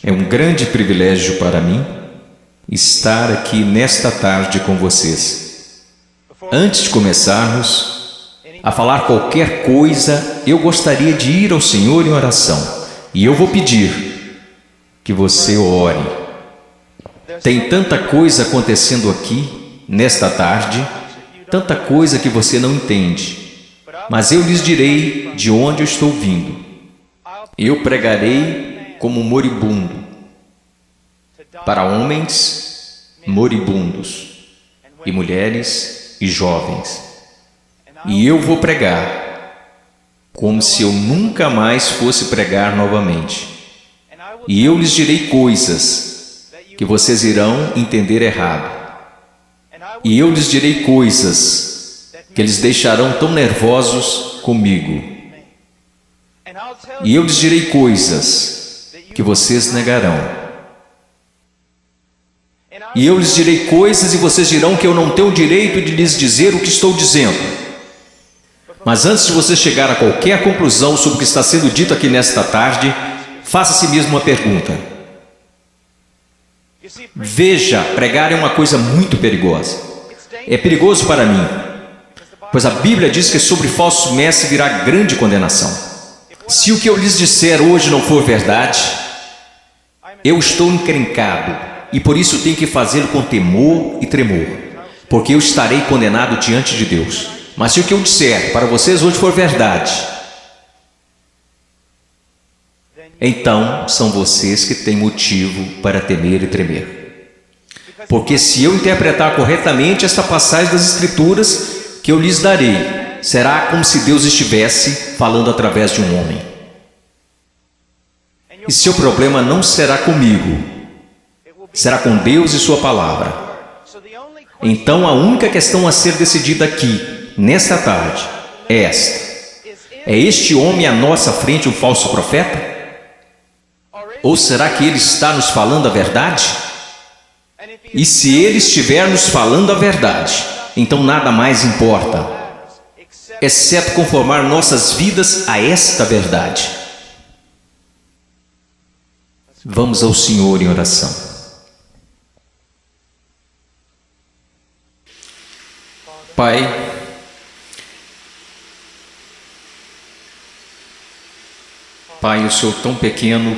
É um grande privilégio para mim estar aqui nesta tarde com vocês. Antes de começarmos a falar qualquer coisa, eu gostaria de ir ao Senhor em oração. E eu vou pedir que você ore. Tem tanta coisa acontecendo aqui, nesta tarde, tanta coisa que você não entende. Mas eu lhes direi de onde eu estou vindo. Eu pregarei como moribundo, para homens moribundos, e mulheres e jovens. E eu vou pregar como se eu nunca mais fosse pregar novamente. E eu lhes direi coisas que vocês irão entender errado. E eu lhes direi coisas que eles deixarão tão nervosos comigo. E eu lhes direi coisas que vocês negarão. E eu lhes direi coisas e vocês dirão que eu não tenho o direito de lhes dizer o que estou dizendo. Mas antes de você chegar a qualquer conclusão sobre o que está sendo dito aqui nesta tarde, faça a si mesmo uma pergunta. Veja, pregar é uma coisa muito perigosa. É perigoso para mim, pois a Bíblia diz que sobre falsos mestres virá grande condenação. Se o que eu lhes disser hoje não for verdade, eu estou encrencado e por isso tenho que fazê-lo com temor e tremor, porque eu estarei condenado diante de Deus. Mas se o que eu disser para vocês hoje for verdade, então são vocês que têm motivo para temer e tremer. Porque se eu interpretar corretamente esta passagem das Escrituras que eu lhes darei, será como se Deus estivesse falando através de um homem. E seu problema não será comigo, será com Deus e sua palavra. Então a única questão a ser decidida aqui, nesta tarde, é esta: é este homem à nossa frente um falso profeta? Ou será que ele está nos falando a verdade? E se ele estiver nos falando a verdade, então nada mais importa, exceto conformar nossas vidas a esta verdade. Vamos ao Senhor em oração. Pai, Pai, eu sou tão pequeno,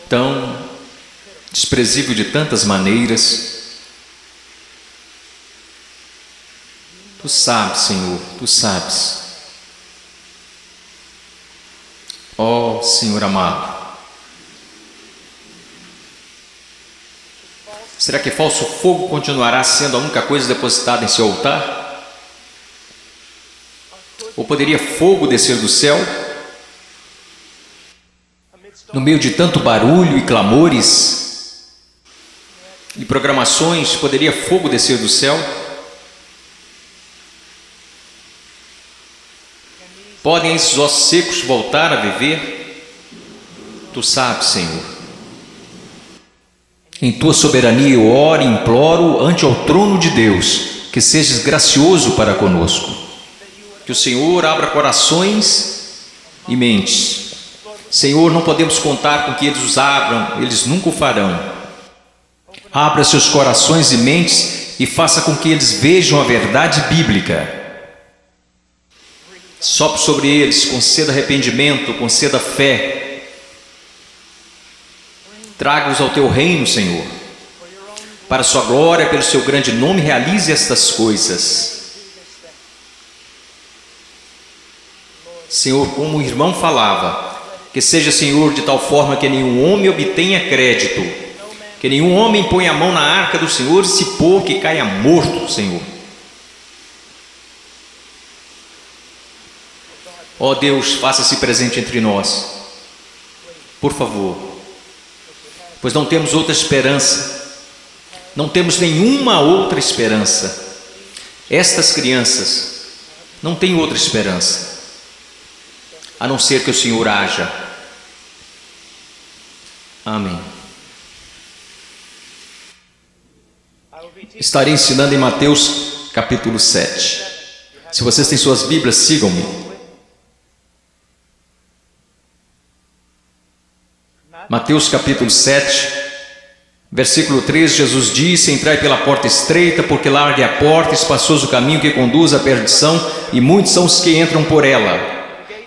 tão desprezível de tantas maneiras. Tu sabes, Senhor, Tu sabes. Ó Senhor amado, será que falso fogo continuará sendo a única coisa depositada em seu altar? Ou poderia fogo descer do céu? No meio de tanto barulho e clamores e programações, poderia fogo descer do céu? Podem esses ossos secos voltar a viver? Tu sabes, Senhor. Em Tua soberania eu oro e imploro ante ao trono de Deus, que sejas gracioso para conosco. Que o Senhor abra corações e mentes. Senhor, não podemos contar com que eles os abram, eles nunca o farão. Abra seus corações e mentes e faça com que eles vejam a verdade bíblica. Sopre sobre eles, conceda arrependimento, conceda fé. Traga-os ao Teu reino, Senhor. Para a Sua glória, pelo Seu grande nome, realize estas coisas. Senhor, como o irmão falava, que seja, Senhor, de tal forma que nenhum homem obtenha crédito, que nenhum homem ponha a mão na arca do Senhor e se pôr que caia morto, Senhor. Ó Deus, faça-se presente entre nós, por favor, pois não temos outra esperança, não temos nenhuma outra esperança. Estas crianças não têm outra esperança, a não ser que o Senhor haja. Amém. Estarei ensinando em Mateus capítulo 7. Se vocês têm suas Bíblias, sigam-me. Mateus capítulo 7, versículo 3, Jesus disse: entrai pela porta estreita, porque larga é a porta, espaçoso o caminho que conduz à perdição, e muitos são os que entram por ela.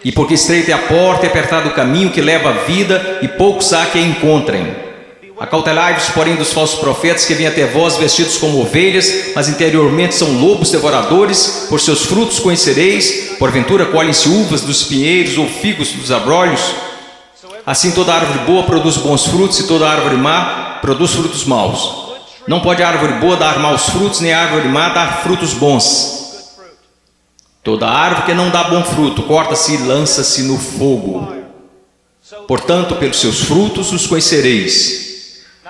E porque estreita é a porta e apertado o caminho que leva à vida, e poucos há que a encontrem. Acautelai-vos, porém, dos falsos profetas que vêm até vós vestidos como ovelhas, mas interiormente são lobos devoradores. Por seus frutos conhecereis. Porventura colhem-se uvas dos pinheiros ou figos dos abrolhos? Assim toda árvore boa produz bons frutos, e toda árvore má produz frutos maus. Não pode a árvore boa dar maus frutos, nem a árvore má dar frutos bons. Toda árvore que não dá bom fruto corta-se e lança-se no fogo. Portanto, pelos seus frutos os conhecereis.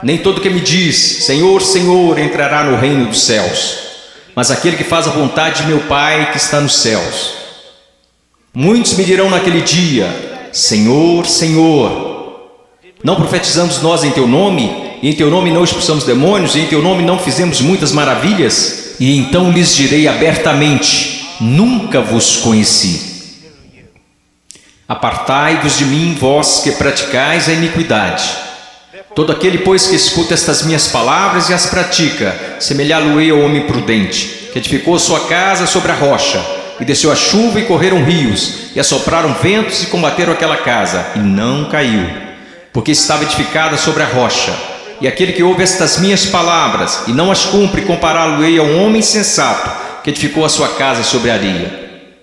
Nem todo que me diz, Senhor, Senhor, entrará no reino dos céus, mas aquele que faz a vontade de meu Pai que está nos céus. Muitos me dirão naquele dia: Senhor, Senhor, não profetizamos nós em teu nome, e em teu nome não expulsamos demônios, e em teu nome não fizemos muitas maravilhas? E então lhes direi abertamente: nunca vos conheci. Apartai-vos de mim, vós que praticais a iniquidade. Todo aquele, pois, que escuta estas minhas palavras e as pratica, semelhá-lo-ei ao homem prudente, que edificou sua casa sobre a rocha, e desceu a chuva e correram rios, e assopraram ventos e combateram aquela casa, e não caiu, porque estava edificada sobre a rocha. E aquele que ouve estas minhas palavras e não as cumpre, compará-lo-ei a um homem sensato, que edificou a sua casa sobre a areia.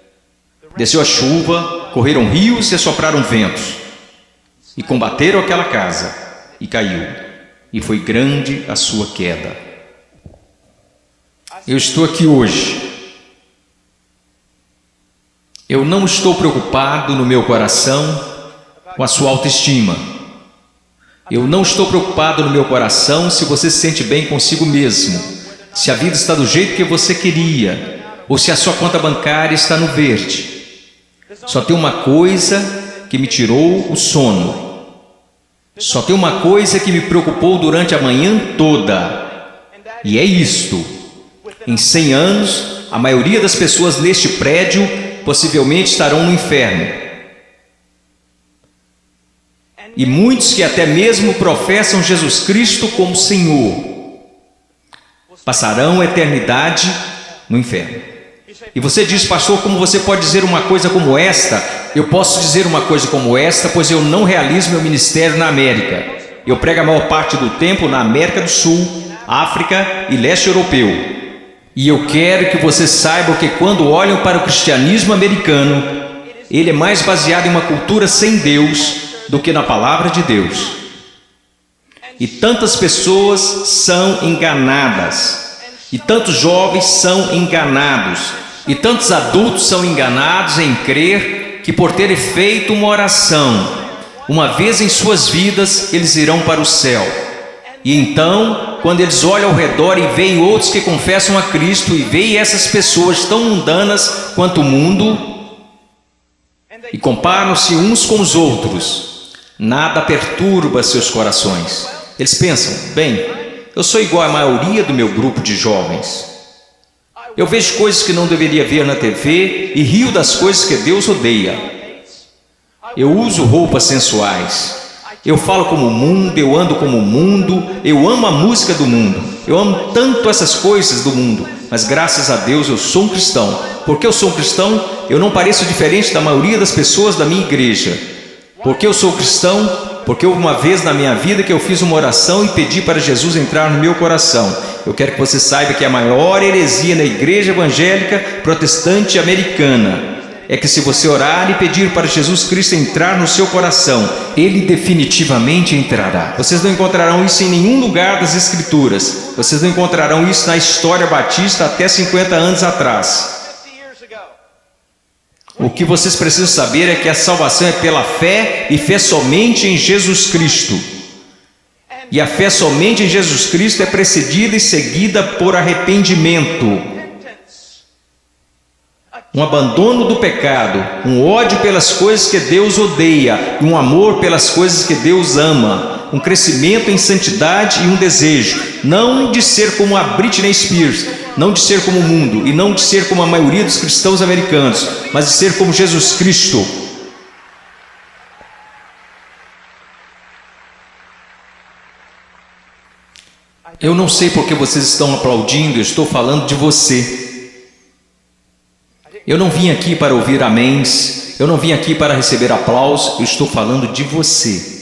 Desceu a chuva, correram rios e assopraram ventos, e combateram aquela casa, e caiu, e foi grande a sua queda. Eu estou aqui hoje. Eu não estou preocupado no meu coração com a sua autoestima. Eu não estou preocupado no meu coração se você se sente bem consigo mesmo, se a vida está do jeito que você queria, ou se a sua conta bancária está no verde. Só tem uma coisa que me tirou o sono. Só tem uma coisa que me preocupou durante a manhã toda, e é isto: em 100 anos, a maioria das pessoas neste prédio possivelmente estarão no inferno. E muitos que até mesmo professam Jesus Cristo como Senhor, passarão a eternidade no inferno. E você diz: pastor, como você pode dizer uma coisa como esta? Eu posso dizer uma coisa como esta, pois eu não realizo meu ministério na América. Eu prego a maior parte do tempo na América do Sul, África e leste europeu. E eu quero que você saiba que quando olham para o cristianismo americano, ele é mais baseado em uma cultura sem Deus do que na palavra de Deus. E tantas pessoas são enganadas, e tantos jovens são enganados, e tantos adultos são enganados em crer que por terem feito uma oração uma vez em suas vidas, eles irão para o céu. E então, quando eles olham ao redor e veem outros que confessam a Cristo, e veem essas pessoas tão mundanas quanto o mundo, e comparam-se uns com os outros, nada perturba seus corações. Eles pensam: bem, eu sou igual à maioria do meu grupo de jovens. Eu vejo coisas que não deveria ver na TV e rio das coisas que Deus odeia. Eu uso roupas sensuais. Eu falo como o mundo, eu ando como o mundo, eu amo a música do mundo. Eu amo tanto essas coisas do mundo, mas graças a Deus eu sou um cristão. Porque eu sou um cristão, eu não pareço diferente da maioria das pessoas da minha igreja. Porque eu sou cristão, porque houve uma vez na minha vida que eu fiz uma oração e pedi para Jesus entrar no meu coração. Eu quero que você saiba que a maior heresia na igreja evangélica protestante americana é que se você orar e pedir para Jesus Cristo entrar no seu coração, Ele definitivamente entrará. Vocês não encontrarão isso em nenhum lugar das Escrituras. Vocês não encontrarão isso na história batista até 50 anos atrás. O que vocês precisam saber é que a salvação é pela fé, e fé somente em Jesus Cristo. E a fé somente em Jesus Cristo é precedida e seguida por arrependimento, um abandono do pecado, um ódio pelas coisas que Deus odeia, e um amor pelas coisas que Deus ama, um crescimento em santidade e um desejo, não de ser como a Britney Spears, não de ser como o mundo, e não de ser como a maioria dos cristãos americanos, mas de ser como Jesus Cristo. Eu não sei porque vocês estão aplaudindo, eu estou falando de você. Eu não vim aqui para ouvir améns, eu não vim aqui para receber aplausos, eu estou falando de você.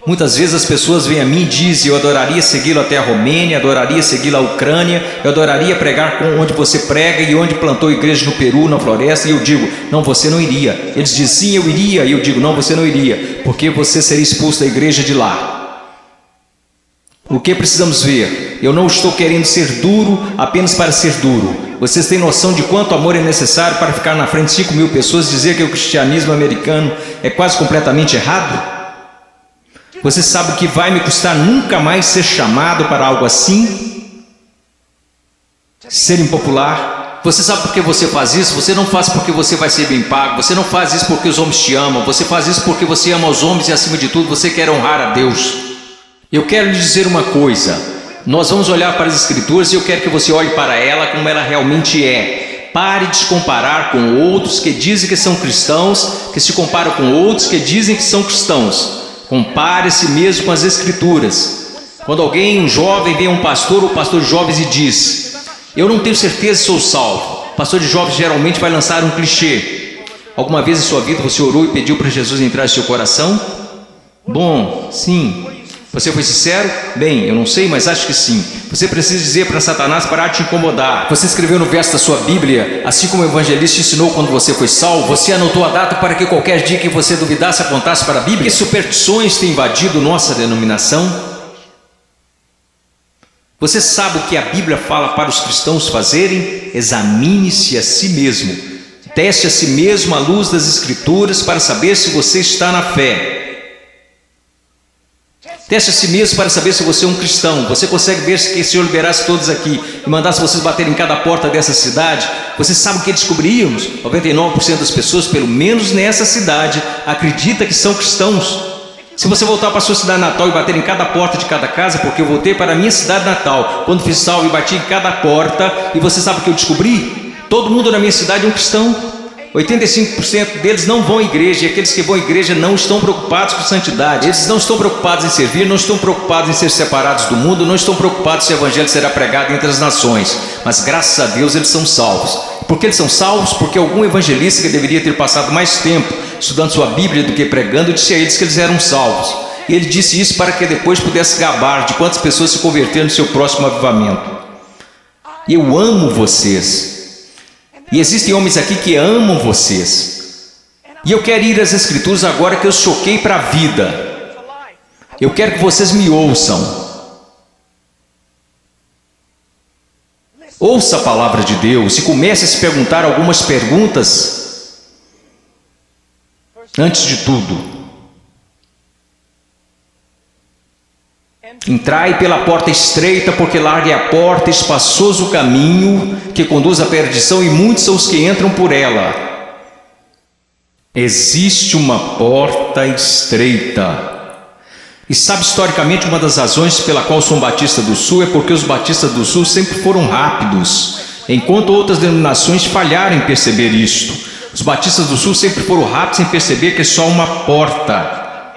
Muitas vezes as pessoas vêm a mim e dizem: eu adoraria segui-lo até a Romênia, adoraria segui-lo à Ucrânia, eu adoraria pregar onde você prega e onde plantou igreja no Peru, na floresta. E eu digo: não, você não iria. Eles dizem: sim, eu iria. E eu digo: não, você não iria, porque você seria expulso da igreja de lá. O que precisamos ver? Eu não estou querendo ser duro apenas para ser duro. Vocês têm noção de quanto amor é necessário para ficar na frente de 5.000 pessoas e dizer que o cristianismo americano é quase completamente errado? Você sabe o que vai me custar nunca mais ser chamado para algo assim? Ser impopular? Você sabe por que você faz isso? Você não faz porque você vai ser bem pago. Você não faz isso porque os homens te amam. Você faz isso porque você ama os homens e, acima de tudo, você quer honrar a Deus. Eu quero lhe dizer uma coisa. Nós vamos olhar para as Escrituras e eu quero que você olhe para ela como ela realmente é. Pare de se comparar com outros que dizem que são cristãos, que se comparam com outros que dizem que são cristãos. Compare a si mesmo com as Escrituras. Quando alguém, um jovem, vem a um pastor ou pastor de jovens e diz: eu não tenho certeza se sou salvo. O pastor de jovens geralmente vai lançar um clichê. Alguma vez em sua vida você orou e pediu para Jesus entrar em seu coração? Bom, sim. Você foi sincero? Bem, eu não sei, mas acho que sim. Você precisa dizer para Satanás parar de te incomodar. Você escreveu no verso da sua Bíblia, assim como o evangelista ensinou quando você foi salvo. Você anotou a data para que qualquer dia que você duvidasse apontasse para a Bíblia. Que superstições têm invadido nossa denominação? Você sabe o que a Bíblia fala para os cristãos fazerem? Examine-se a si mesmo. Teste a si mesmo à luz das Escrituras para saber se você está na fé. Teste a si mesmo para saber se você é um cristão. Você consegue ver se o Senhor liberasse todos aqui e mandasse vocês baterem em cada porta dessa cidade? Você sabe o que descobriríamos? 99% das pessoas, pelo menos nessa cidade, acredita que são cristãos. Se você voltar para a sua cidade natal e bater em cada porta de cada casa, porque eu voltei para a minha cidade natal, quando fiz salvo e bati em cada porta, e você sabe o que eu descobri? Todo mundo na minha cidade é um cristão. 85% deles não vão à igreja, e aqueles que vão à igreja não estão preocupados com santidade. Eles não estão preocupados em servir, não estão preocupados em ser separados do mundo, não estão preocupados se o evangelho será pregado entre as nações. Mas graças a Deus eles são salvos. Por que eles são salvos? Porque algum evangelista que deveria ter passado mais tempo estudando sua Bíblia do que pregando, disse a eles que eles eram salvos. E ele disse isso para que depois pudesse gabar de quantas pessoas se converteram no seu próximo avivamento. Eu amo vocês. E existem homens aqui que amam vocês. E eu quero ir às Escrituras agora que eu choquei para a vida. Eu quero que vocês me ouçam. Ouça a palavra de Deus e comece a se perguntar algumas perguntas. Antes de tudo, entrai pela porta estreita, porque larga é a porta, espaçoso o caminho que conduz à perdição, e muitos são os que entram por ela. Existe uma porta estreita. E sabe, historicamente, uma das razões pela qual sou um Batista do Sul é porque os Batistas do Sul sempre foram rápidos, enquanto outras denominações falharam em perceber isto. Os Batistas do Sul sempre foram rápidos em perceber que é só uma porta.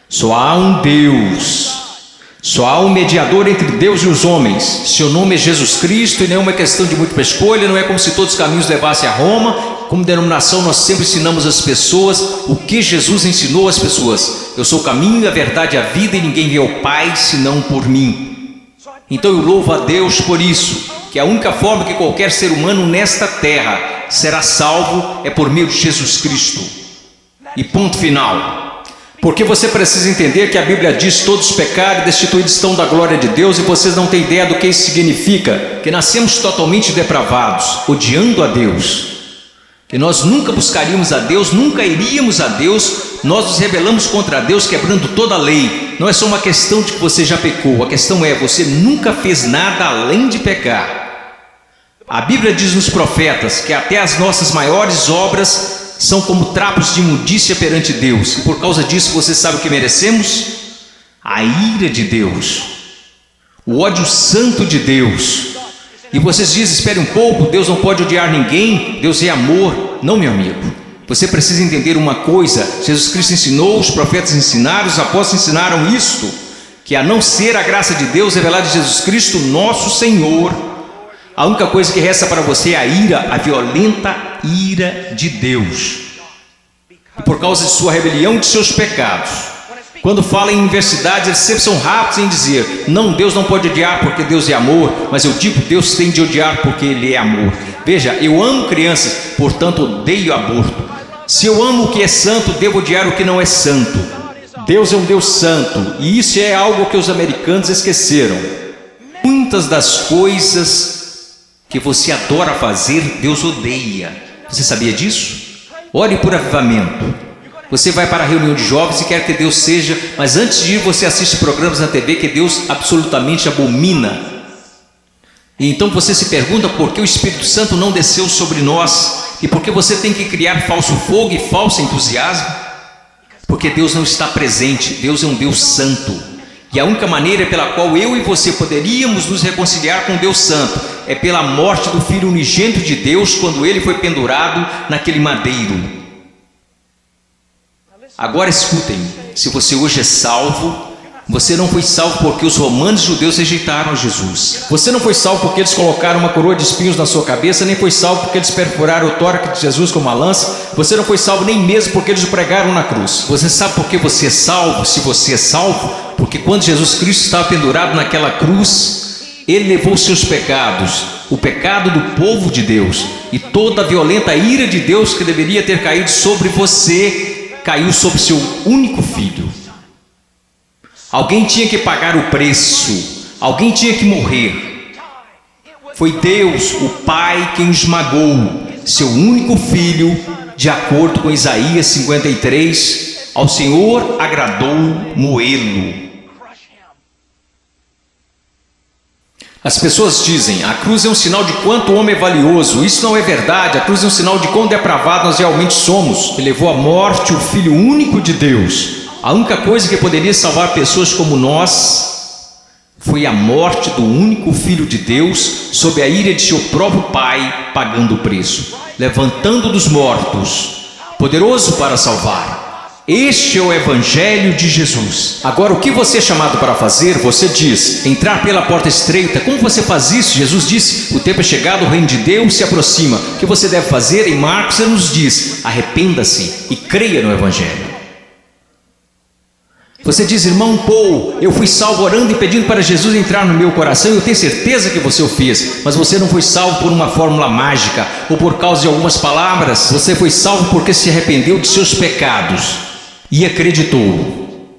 Só há um Deus. Só há um mediador entre Deus e os homens. Seu nome é Jesus Cristo, e não é uma questão de múltipla escolha. Não é como se todos os caminhos levassem a Roma. Como denominação, nós sempre ensinamos às pessoas o que Jesus ensinou às pessoas. Eu sou o caminho, a verdade e a vida, e ninguém vê ao Pai senão por mim. Então eu louvo a Deus por isso, que a única forma que qualquer ser humano nesta terra será salvo é por meio de Jesus Cristo. E ponto final. Porque você precisa entender que a Bíblia diz: todos pecaram e destituídos estão da glória de Deus, e vocês não têm ideia do que isso significa, que nascemos totalmente depravados, odiando a Deus, que nós nunca buscaríamos a Deus, nunca iríamos a Deus, nós nos rebelamos contra Deus, quebrando toda a lei. Não é só uma questão de que você já pecou, a questão é: você nunca fez nada além de pecar. A Bíblia diz nos profetas que até as nossas maiores obras são como trapos de imundícia perante Deus, e por causa disso você sabe o que merecemos? A ira de Deus, o ódio santo de Deus. E vocês dizem: espere um pouco, Deus não pode odiar ninguém, Deus é amor. Não, meu amigo, você precisa entender uma coisa: Jesus Cristo ensinou, os profetas ensinaram, os apóstolos ensinaram isto. que a não ser a graça de Deus revelada em Jesus Cristo, nosso Senhor, a única coisa que resta para você é a ira, a violenta ira de Deus. E por causa de sua rebelião e de seus pecados. Quando fala em universidades, eles sempre são rápidos em dizer: não, Deus não pode odiar porque Deus é amor. Mas eu digo, Deus tem de odiar porque Ele é amor. Veja, eu amo crianças, portanto odeio aborto. Se eu amo o que é santo, devo odiar o que não é santo. Deus é um Deus santo, e isso é algo que os americanos esqueceram. Muitas das coisas que você adora fazer, Deus odeia. Você sabia disso? Ore por avivamento. Você vai para a reunião de jovens e quer que Deus seja, mas antes de ir você assiste programas na TV que Deus absolutamente abomina. E então você se pergunta por que o Espírito Santo não desceu sobre nós e por que você tem que criar falso fogo e falso entusiasmo. Porque Deus não está presente. Deus é um Deus santo. E a única maneira pela qual eu e você poderíamos nos reconciliar com Deus Santo é pela morte do Filho unigênito de Deus, quando ele foi pendurado naquele madeiro. Agora escutem, se você hoje é salvo, você não foi salvo porque os romanos judeus rejeitaram Jesus. Você não foi salvo porque eles colocaram uma coroa de espinhos na sua cabeça, nem foi salvo porque eles perfuraram o tórax de Jesus com uma lança. Você não foi salvo nem mesmo porque eles o pregaram na cruz. Você sabe por que você é salvo? Se você é salvo, porque quando Jesus Cristo estava pendurado naquela cruz, Ele levou os seus pecados, o pecado do povo de Deus, e toda a violenta ira de Deus que deveria ter caído sobre você, caiu sobre seu único filho. Alguém tinha que pagar o preço, alguém tinha que morrer. Foi Deus, o Pai, quem esmagou seu único filho, de acordo com Isaías 53, ao Senhor agradou moê-lo. As pessoas dizem: a cruz é um sinal de quanto o homem é valioso. Isso não é verdade. A cruz é um sinal de quão depravado nós realmente somos. Ele levou à morte o Filho único de Deus. A única coisa que poderia salvar pessoas como nós foi a morte do único Filho de Deus, sob a ira de seu próprio Pai, pagando o preço, levantando dos mortos, poderoso para salvar. Este é o Evangelho de Jesus. Agora, o que você é chamado para fazer? Você diz: entrar pela porta estreita. Como você faz isso? Jesus disse: o tempo é chegado, o reino de Deus se aproxima. O que você deve fazer? Em Marcos ele nos diz: arrependa-se e creia no Evangelho. Você diz: irmão Paul, eu fui salvo orando e pedindo para Jesus entrar no meu coração. Eu tenho certeza que você o fez, mas você não foi salvo por uma fórmula mágica ou por causa de algumas palavras. Você foi salvo porque se arrependeu de seus pecados e acreditou.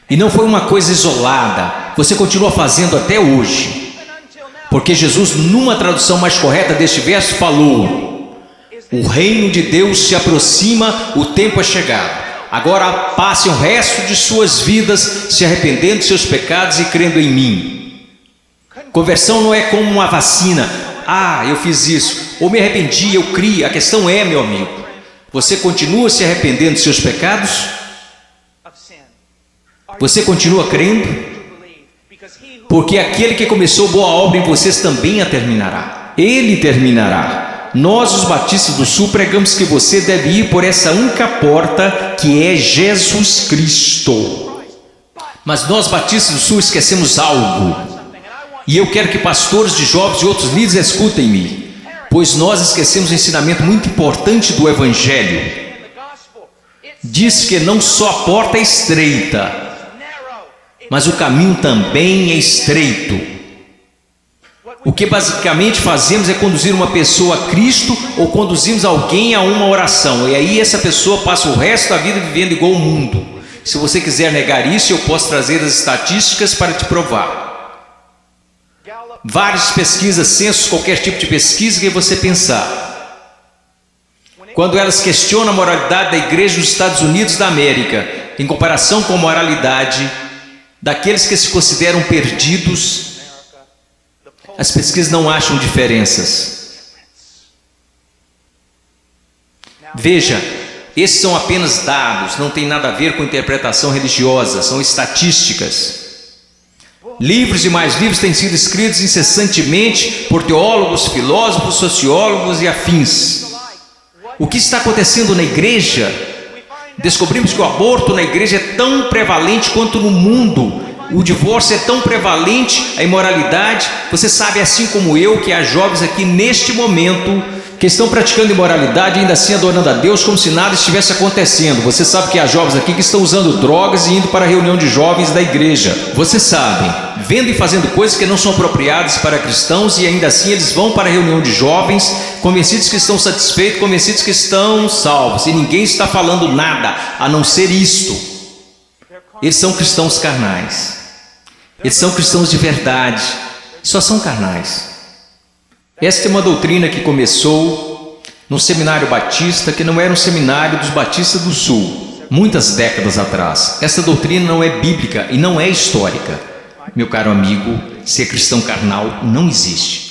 E não foi uma coisa isolada, você continua fazendo até hoje, porque Jesus, numa tradução mais correta deste verso, falou: o reino de Deus se aproxima, o tempo é chegado. Agora passem o resto de suas vidas se arrependendo de seus pecados e crendo em mim. Conversão não é como uma vacina. Ah, eu fiz isso, ou me arrependi, eu criei. A questão é, meu amigo, você continua se arrependendo de seus pecados? Você continua crendo? Porque aquele que começou boa obra em vocês também a terminará. Ele terminará. Nós, os batistas do Sul, pregamos que você deve ir por essa única porta, que é Jesus Cristo. Mas nós, batistas do Sul, esquecemos algo. E eu quero que pastores de jovens e outros líderes escutem-me, pois nós esquecemos um ensinamento muito importante do Evangelho. Diz que não só a porta é estreita, mas o caminho também é estreito. O que basicamente fazemos é conduzir uma pessoa a Cristo ou conduzimos alguém a uma oração. E aí essa pessoa passa o resto da vida vivendo igual o mundo. Se você quiser negar isso, eu posso trazer as estatísticas para te provar. Várias pesquisas, censos, qualquer tipo de pesquisa que você pensar. Quando elas questionam a moralidade da igreja nos Estados Unidos da América, em comparação com a moralidade daqueles que se consideram perdidos, as pesquisas não acham diferenças. Veja, esses são apenas dados, não tem nada a ver com interpretação religiosa, são estatísticas. Livros e mais livros têm sido escritos incessantemente por teólogos, filósofos, sociólogos e afins. O que está acontecendo na igreja? Descobrimos que o aborto na igreja é tão prevalente quanto no mundo. o divórcio é tão prevalente, a imoralidade. Você sabe, assim como eu, que há jovens aqui neste momento que estão praticando imoralidade e ainda assim adorando a Deus como se nada estivesse acontecendo. Você sabe que há jovens aqui que estão usando drogas e indo para a reunião de jovens da igreja. Você sabe, vendo e fazendo coisas que não são apropriadas para cristãos, e ainda assim eles vão para a reunião de jovens, convencidos que estão satisfeitos, convencidos que estão salvos, e ninguém está falando nada a não ser isto. Eles são cristãos carnais, eles são cristãos de verdade, só são carnais. Esta é uma doutrina que começou no seminário batista, que não era um seminário dos batistas do sul, muitas décadas atrás. Essa doutrina não é bíblica e não é histórica. Meu caro amigo, ser cristão carnal não existe.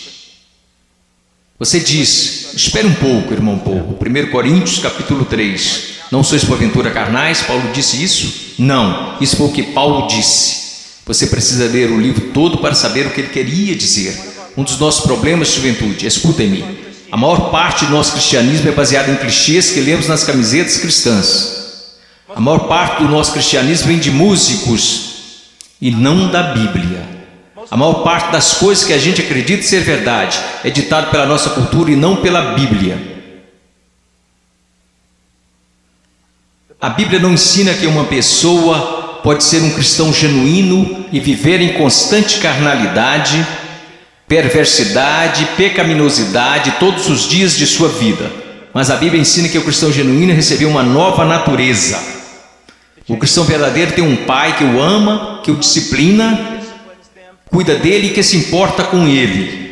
Você diz, espere um pouco, irmão, 1 Coríntios capítulo 3, não sois porventura carnais? Paulo disse isso? Não, isso foi o que Paulo disse. Você precisa ler o livro todo para saber o que ele queria dizer. Um dos nossos problemas, juventude, escutem-me, a maior parte do nosso cristianismo é baseado em clichês que lemos nas camisetas cristãs. A maior parte do nosso cristianismo vem de músicos e não da Bíblia. A maior parte das coisas que a gente acredita ser verdade é ditado pela nossa cultura e não pela Bíblia. A Bíblia não ensina que uma pessoa pode ser um cristão genuíno e viver em constante carnalidade, perversidade, pecaminosidade todos os dias de sua vida. Mas a Bíblia ensina que o cristão genuíno recebeu uma nova natureza. O cristão verdadeiro tem um pai que o ama, que o disciplina, cuida dele e que se importa com ele.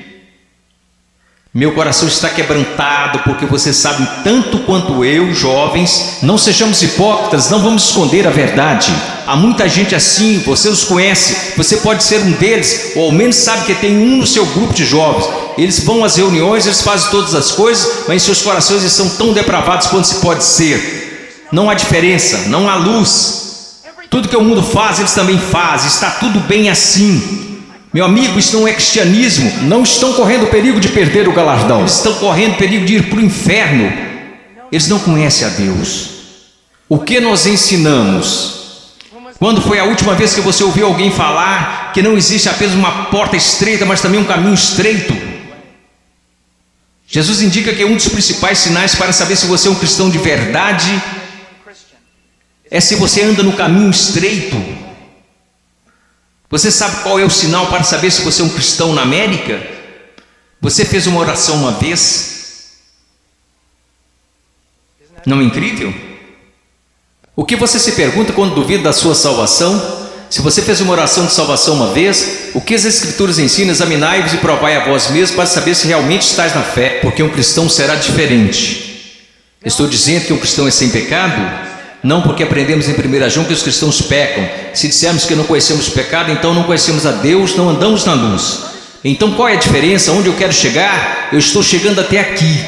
Meu coração está quebrantado porque você sabe tanto quanto eu, jovens. Não sejamos hipócritas, não vamos esconder a verdade. Há muita gente assim, você os conhece, você pode ser um deles, ou ao menos sabe que tem um no seu grupo de jovens. Eles vão às reuniões, eles fazem todas as coisas, mas em seus corações eles são tão depravados quanto se pode ser. Não há diferença, não há luz. Tudo que o mundo faz, eles também fazem, está tudo bem assim. Meu amigo, isso não é cristianismo. Não estão correndo o perigo de perder o galardão, eles estão correndo o perigo de ir para o inferno. Eles não conhecem a Deus. O que nós ensinamos? Quando foi a última vez que você ouviu alguém falar que não existe apenas uma porta estreita, mas também um caminho estreito? Jesus indica que um dos principais sinais para saber se você é um cristão de verdade é se você anda no caminho estreito. Você sabe qual é o sinal para saber se você é um cristão na América? Você fez uma oração uma vez? Não é incrível? O que você se pergunta quando duvida da sua salvação? Se você fez uma oração de salvação uma vez, o que as Escrituras ensinam? Examinai-vos e provai a vós mesmos para saber se realmente estáis na fé, porque um cristão será diferente. Estou dizendo que um cristão é sem pecado? Não, porque aprendemos em 1 João que os cristãos pecam. Se dissermos que não conhecemos o pecado, então não conhecemos a Deus, não andamos na luz. Então qual é a diferença? Onde eu quero chegar? Eu estou chegando até aqui.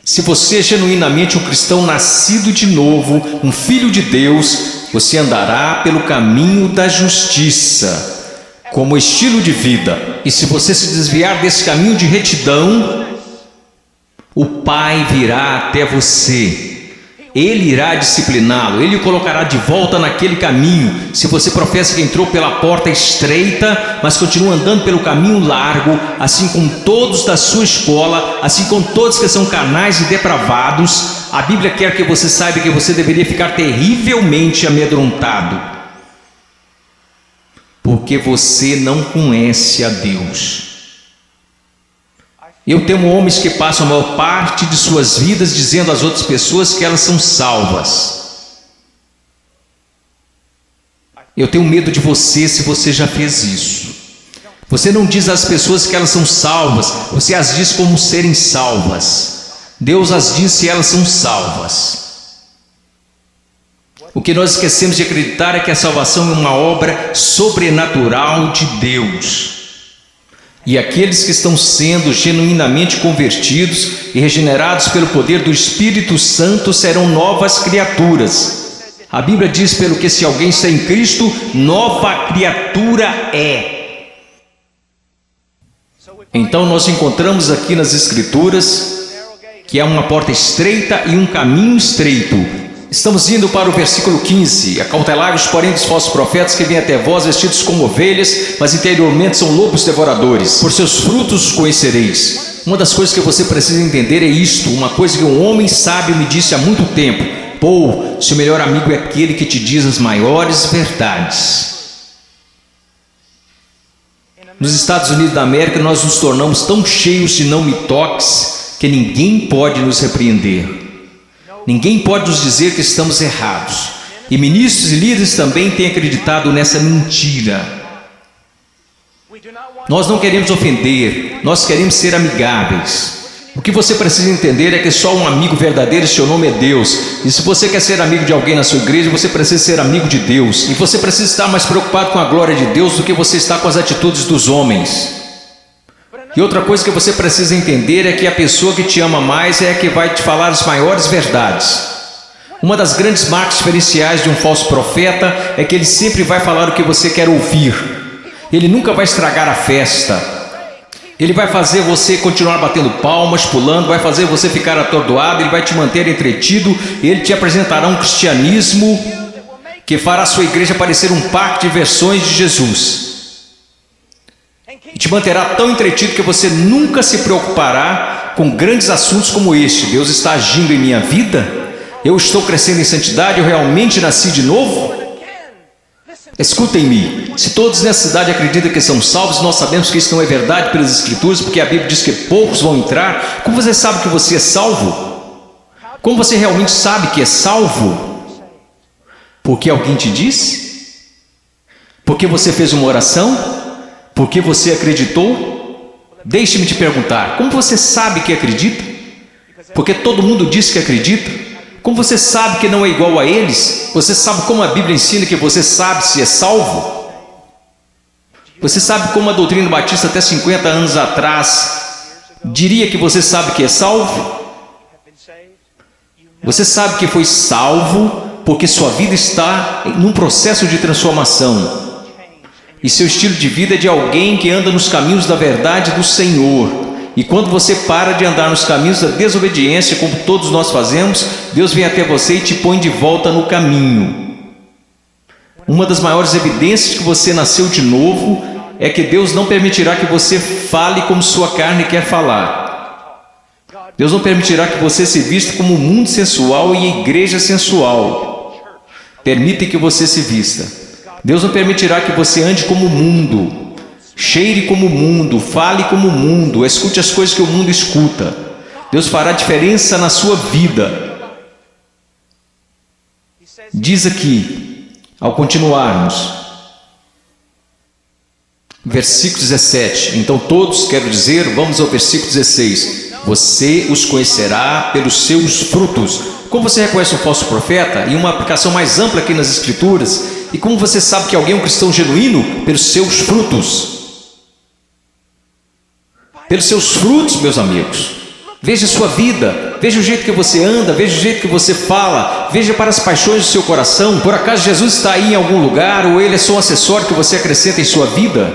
Se você é genuinamente um cristão nascido de novo, um filho de Deus, você andará pelo caminho da justiça, como estilo de vida. E se você se desviar desse caminho de retidão, o Pai virá até você. Ele irá discipliná-lo, ele o colocará de volta naquele caminho. Se você professa que entrou pela porta estreita, mas continua andando pelo caminho largo, assim como todos da sua escola, assim como todos que são carnais e depravados, a Bíblia quer que você saiba que você deveria ficar terrivelmente amedrontado, porque você não conhece a Deus. Eu temo homens que passam a maior parte de suas vidas dizendo às outras pessoas que elas são salvas. Eu tenho medo de você se você já fez isso. Você não diz às pessoas que elas são salvas, você as diz como serem salvas. Deus as diz se elas são salvas. O que nós esquecemos de acreditar é que a salvação é uma obra sobrenatural de Deus. E aqueles que estão sendo genuinamente convertidos e regenerados pelo poder do Espírito Santo serão novas criaturas. A Bíblia diz, pelo que se alguém está em Cristo, nova criatura é. Então nós encontramos aqui nas Escrituras que há uma porta estreita e um caminho estreito. Estamos indo para o versículo 15. Acautelai-vos, porém, dos falsos profetas que vêm até vós vestidos como ovelhas, mas interiormente são lobos devoradores. Por seus frutos os conhecereis. Uma das coisas que você precisa entender é isto, uma coisa que um homem sábio me disse há muito tempo: Paul, seu melhor amigo é aquele que te diz as maiores verdades. Nos Estados Unidos da América, nós nos tornamos tão cheios de não me toques que ninguém pode nos repreender. Ninguém pode nos dizer que estamos errados. E ministros e líderes também têm acreditado nessa mentira. Nós não queremos ofender, nós queremos ser amigáveis. O que você precisa entender é que só um amigo verdadeiro, seu nome é Deus. E se você quer ser amigo de alguém na sua igreja, você precisa ser amigo de Deus. E você precisa estar mais preocupado com a glória de Deus do que você está com as atitudes dos homens. E outra coisa que você precisa entender é que a pessoa que te ama mais é a que vai te falar as maiores verdades. Uma das grandes marcas diferenciais de um falso profeta é que ele sempre vai falar o que você quer ouvir. Ele nunca vai estragar a festa. Ele vai fazer você continuar batendo palmas, pulando, vai fazer você ficar atordoado, ele vai te manter entretido, ele te apresentará um cristianismo que fará a sua igreja parecer um parque de versões de Jesus. E te manterá tão entretido que você nunca se preocupará com grandes assuntos como este. Deus está agindo em minha vida? Eu estou crescendo em santidade? Eu realmente nasci de novo? Escutem-me, se todos nessa cidade acreditam que são salvos, nós sabemos que isso não é verdade pelas Escrituras, porque a Bíblia diz que poucos vão entrar. Como você sabe que você é salvo? Como você realmente sabe que é salvo? Porque alguém te disse? Porque você fez uma oração? Porque você acreditou? Deixe-me te perguntar, como você sabe que acredita? Porque todo mundo diz que acredita. Como você sabe que não é igual a eles? Você sabe como a Bíblia ensina que você sabe se é salvo? Você sabe como a doutrina batista até 50 anos atrás diria que você sabe que é salvo? Você sabe que foi salvo porque sua vida está num processo de transformação. E seu estilo de vida é de alguém que anda nos caminhos da verdade do Senhor. E quando você para de andar nos caminhos da desobediência, como todos nós fazemos, Deus vem até você e te põe de volta no caminho. Uma das maiores evidências que você nasceu de novo é que Deus não permitirá que você fale como sua carne quer falar. Deus não permitirá que você se vista como o mundo sensual e a igreja sensual. Permite que você se vista. Deus não permitirá que você ande como o mundo, cheire como o mundo, fale como o mundo, escute as coisas que o mundo escuta. Deus fará diferença na sua vida. Diz aqui, ao continuarmos, versículo 17. Então todos, quero dizer, vamos ao versículo 16. Você os conhecerá pelos seus frutos. Como você reconhece um falso profeta? E uma aplicação mais ampla aqui nas Escrituras. E como você sabe que alguém é um cristão genuíno? Pelos seus frutos. Pelos seus frutos, meus amigos. Veja a sua vida, veja o jeito que você anda, veja o jeito que você fala, veja para as paixões do seu coração. Por acaso Jesus está aí em algum lugar, ou ele é só um acessório que você acrescenta em sua vida?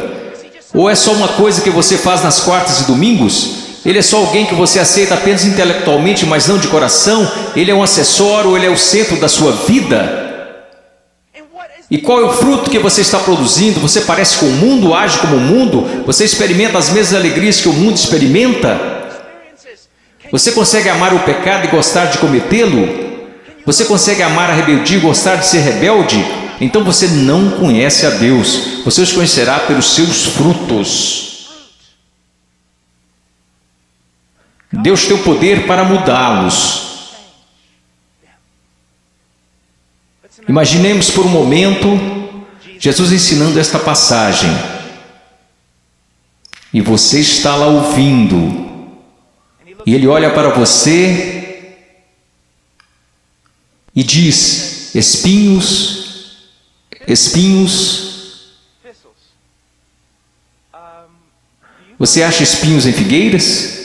Ou é só uma coisa que você faz nas quartas e domingos? Ele é só alguém que você aceita apenas intelectualmente, mas não de coração? Ele é um acessório, ele é o centro da sua vida? E qual é o fruto que você está produzindo? Você parece com o mundo, age como o mundo? Você experimenta as mesmas alegrias que o mundo experimenta? Você consegue amar o pecado e gostar de cometê-lo? Você consegue amar a rebeldia e gostar de ser rebelde? Então você não conhece a Deus. Você os conhecerá pelos seus frutos. Deus tem o poder para mudá-los. Imaginemos por um momento Jesus ensinando esta passagem. E você está lá ouvindo. E Ele olha para você e diz: espinhos, espinhos. Você acha espinhos em figueiras?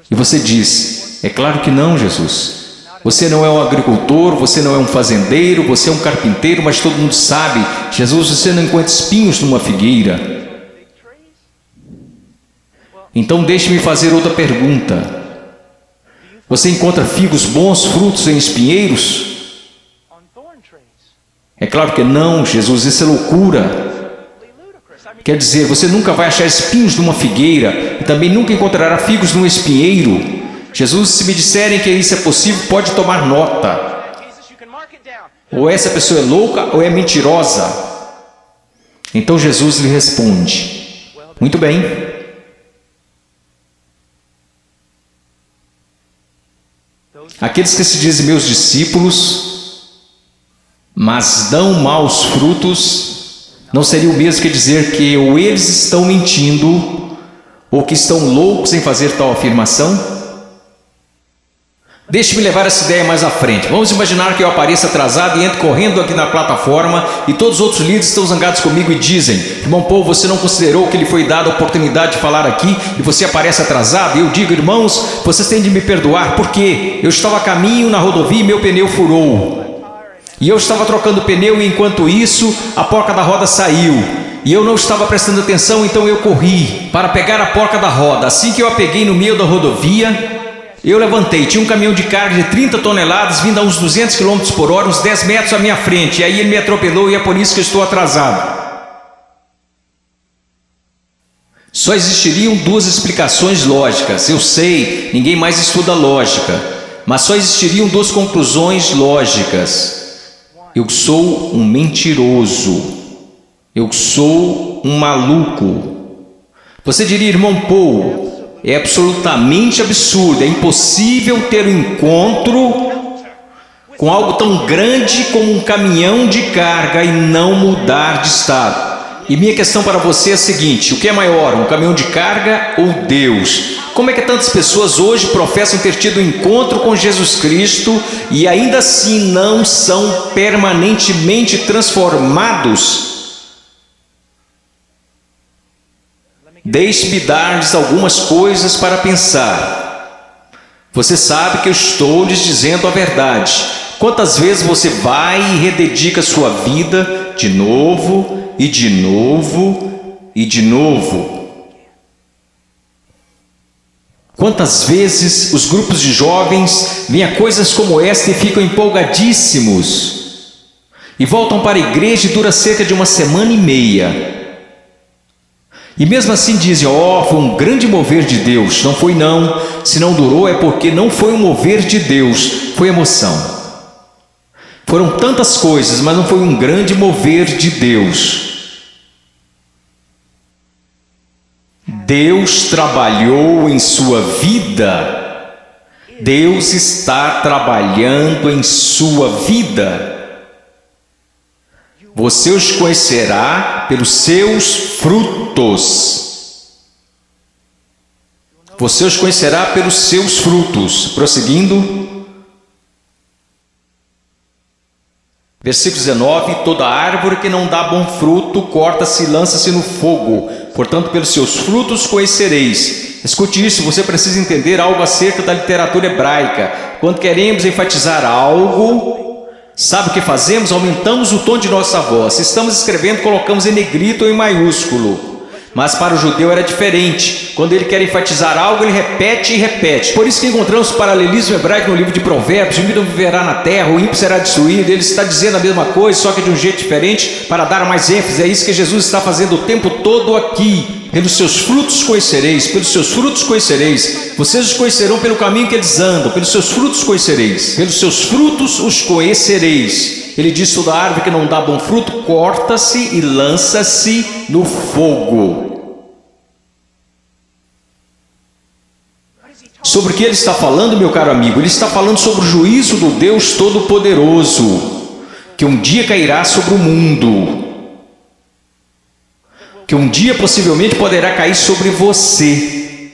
E você diz: é claro que não, Jesus. Você não é um agricultor, você não é um fazendeiro, você é um carpinteiro, mas todo mundo sabe, Jesus, você não encontra espinhos numa figueira. Então deixe-me fazer outra pergunta. Você encontra figos bons, frutos em espinheiros? É claro que não, Jesus, isso é loucura. Quer dizer, você nunca vai achar espinhos numa figueira e também nunca encontrará figos num espinheiro. Jesus, se me disserem que isso é possível, pode tomar nota. Ou essa pessoa é louca ou é mentirosa. Então Jesus lhe responde: muito bem. Aqueles que se dizem meus discípulos, mas dão maus frutos, não seria o mesmo que dizer que ou eles estão mentindo, ou que estão loucos em fazer tal afirmação? Deixe-me levar essa ideia mais à frente. Vamos imaginar que eu apareça atrasado e entro correndo aqui na plataforma e todos os outros líderes estão zangados comigo e dizem: irmão Paul, você não considerou que lhe foi dada a oportunidade de falar aqui e você aparece atrasado? E eu digo: irmãos, vocês têm de me perdoar porque eu estava a caminho na rodovia e meu pneu furou. E eu estava trocando o pneu e enquanto isso a porca da roda saiu. E eu não estava prestando atenção, então eu corri para pegar a porca da roda. Assim que eu a peguei no meio da rodovia, eu levantei, tinha um caminhão de carga de 30 toneladas vindo a uns 200 km por hora, uns 10 metros à minha frente. E aí ele me atropelou e é por isso que eu estou atrasado. Só existiriam duas explicações lógicas. Eu sei, ninguém mais estuda lógica. Mas só existiriam duas conclusões lógicas. Eu sou um mentiroso. Eu sou um maluco. Você diria: irmão Paul, é absolutamente absurdo, é impossível ter um encontro com algo tão grande como um caminhão de carga e não mudar de estado. E minha questão para você é a seguinte: o que é maior, um caminhão de carga ou Deus? Como é que tantas pessoas hoje professam ter tido um encontro com Jesus Cristo e ainda assim não são permanentemente transformados? Deixe-me dar-lhes algumas coisas para pensar. Você sabe que eu estou lhes dizendo a verdade. Quantas vezes você vai e rededica sua vida de novo e de novo e de novo? Quantas vezes os grupos de jovens veem a coisas como esta e ficam empolgadíssimos e voltam para a igreja e dura cerca de uma semana e meia. E mesmo assim dizem: ó, foi um grande mover de Deus. Não foi não. Se não durou é porque não foi um mover de Deus, foi emoção. Foram tantas coisas, mas não foi um grande mover de Deus. Deus trabalhou em sua vida. Deus está trabalhando em sua vida. Você os conhecerá pelos seus frutos. Você os conhecerá pelos seus frutos. Prosseguindo. Versículo 19. Toda árvore que não dá bom fruto, corta-se e lança-se no fogo. Portanto, pelos seus frutos conhecereis. Escute isso, você precisa entender algo acerca da literatura hebraica. Quando queremos enfatizar algo, sabe o que fazemos? Aumentamos o tom de nossa voz. Se estamos escrevendo, colocamos em negrito ou em maiúsculo. Mas para o judeu era diferente. Quando ele quer enfatizar algo, ele repete e repete. Por isso que encontramos paralelismo hebraico no livro de Provérbios: o ímpio viverá na terra, o ímpio será destruído. Ele está dizendo a mesma coisa, só que de um jeito diferente, para dar mais ênfase. É isso que Jesus está fazendo o tempo todo aqui. Pelos seus frutos conhecereis, pelos seus frutos conhecereis. Vocês os conhecerão pelo caminho que eles andam, pelos seus frutos conhecereis. Pelos seus frutos os conhecereis. Ele diz: toda árvore que não dá bom fruto, corta-se e lança-se no fogo. Sobre o que ele está falando, meu caro amigo? Ele está falando sobre o juízo do Deus Todo-Poderoso, que um dia cairá sobre o mundo, que um dia possivelmente poderá cair sobre você.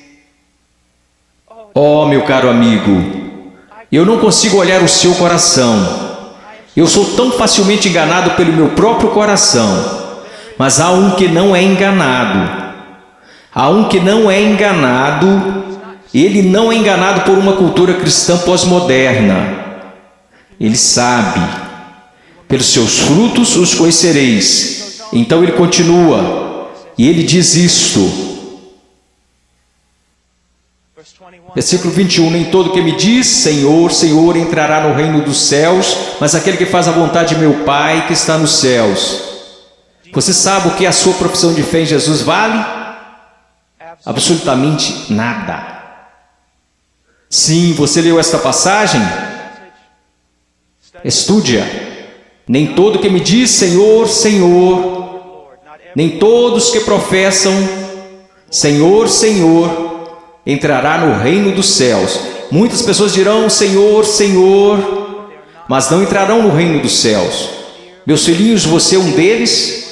Oh, meu caro amigo, eu não consigo olhar o seu coração. Eu sou tão facilmente enganado pelo meu próprio coração. Mas há um que não é enganado. Há um que não é enganado. Ele não é enganado por uma cultura cristã pós-moderna. Ele sabe. Pelos seus frutos os conhecereis. Então ele continua. E ele diz isto: Versículo 21, nem todo que me diz Senhor, Senhor entrará no reino dos céus, mas aquele que faz a vontade de meu Pai que está nos céus. Você sabe o que a sua profissão de fé em Jesus vale? Absolutamente nada. Sim, você leu esta passagem? Estude-a. Nem todo que me diz Senhor, Senhor, nem todos que professam Senhor, Senhor, entrará no reino dos céus. Muitas pessoas dirão Senhor, Senhor, mas não entrarão no reino dos céus. Meus filhinhos, você é um deles?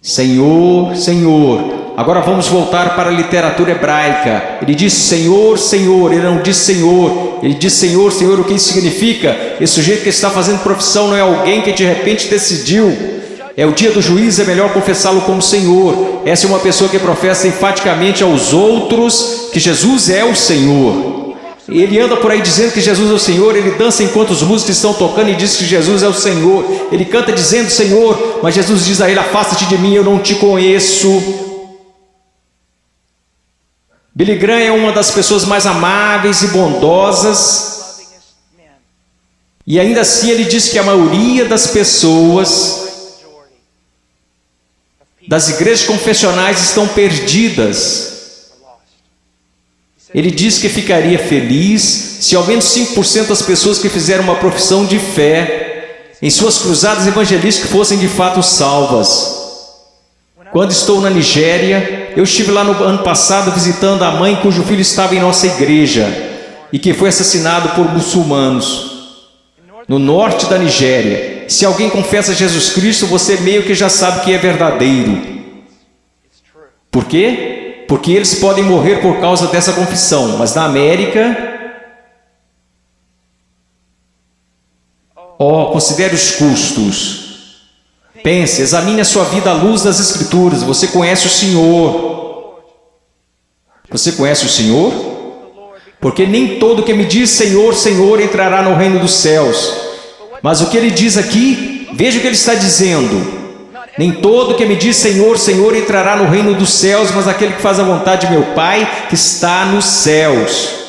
Senhor, Senhor. Agora vamos voltar para a literatura hebraica. Ele diz Senhor, Senhor, ele não diz Senhor. Ele diz Senhor, Senhor, o que isso significa? Esse sujeito que está fazendo profissão não é alguém que de repente decidiu. É o dia do juízo, é melhor confessá-lo como Senhor. Essa é uma pessoa que professa enfaticamente aos outros que Jesus é o Senhor. Ele anda por aí dizendo que Jesus é o Senhor, ele dança enquanto os músicos estão tocando e diz que Jesus é o Senhor. Ele canta dizendo Senhor, mas Jesus diz a ele, afasta-te de mim, eu não te conheço. Billy Graham é uma das pessoas mais amáveis e bondosas, e ainda assim ele diz que a maioria das pessoas das igrejas confessionais estão perdidas. Ele diz que ficaria feliz se ao menos 5% das pessoas que fizeram uma profissão de fé em suas cruzadas evangelísticas fossem de fato salvas. Quando estou na Nigéria, eu estive lá no ano passado visitando a mãe cujo filho estava em nossa igreja e que foi assassinado por muçulmanos. No norte da Nigéria, se alguém confessa Jesus Cristo, você meio que já sabe que é verdadeiro. Por quê? Porque eles podem morrer por causa dessa confissão, mas na América, considere os custos. Pense, examine a sua vida à luz das Escrituras. Você conhece o Senhor? Você conhece o Senhor? Porque nem todo que me diz Senhor, Senhor entrará no reino dos céus. Mas o que ele diz aqui, veja o que ele está dizendo. Nem todo que me diz Senhor, Senhor entrará no reino dos céus, mas aquele que faz a vontade de meu Pai que está nos céus.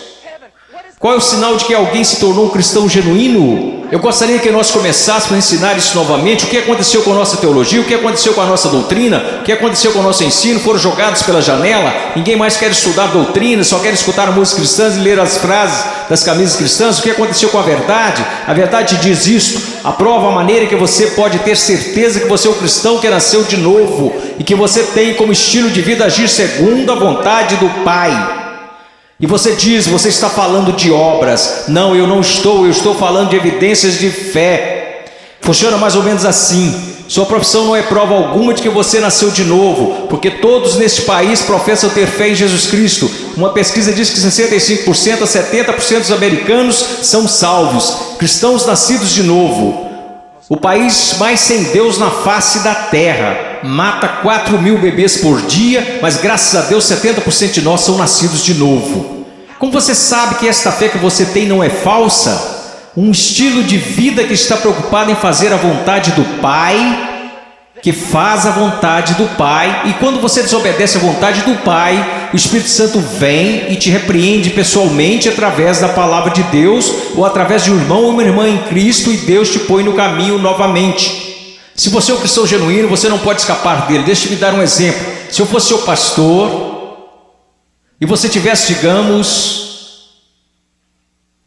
Qual é o sinal de que alguém se tornou um cristão genuíno? Eu gostaria que nós começássemos a ensinar isso novamente. O que aconteceu com a nossa teologia? O que aconteceu com a nossa doutrina? O que aconteceu com o nosso ensino? Foram jogados pela janela? Ninguém mais quer estudar doutrina, só quer escutar músicas cristãs e ler as frases das camisas cristãs. O que aconteceu com a verdade? A verdade diz isto. Aprova a maneira que você pode ter certeza que você é um cristão que nasceu de novo e que você tem como estilo de vida agir segundo a vontade do Pai. E você diz, você está falando de obras. Não, eu estou falando de evidências de fé. Funciona mais ou menos assim. Sua profissão não é prova alguma de que você nasceu de novo, porque todos neste país professam ter fé em Jesus Cristo. Uma pesquisa diz que 65% a 70% dos americanos são salvos, cristãos nascidos de novo. O país mais sem Deus na face da terra mata 4.000 bebês por dia, mas graças a Deus 70% de nós são nascidos de novo. Como você sabe que esta fé que você tem não é falsa? Um estilo de vida que está preocupado em fazer a vontade do Pai, que faz a vontade do Pai, e quando você desobedece a vontade do Pai, o Espírito Santo vem e te repreende pessoalmente através da palavra de Deus, ou através de um irmão ou uma irmã em Cristo, e Deus te põe no caminho novamente. Se você é um cristão genuíno, você não pode escapar dele. Deixa-me dar um exemplo. Se eu fosse seu pastor, e você tivesse, digamos,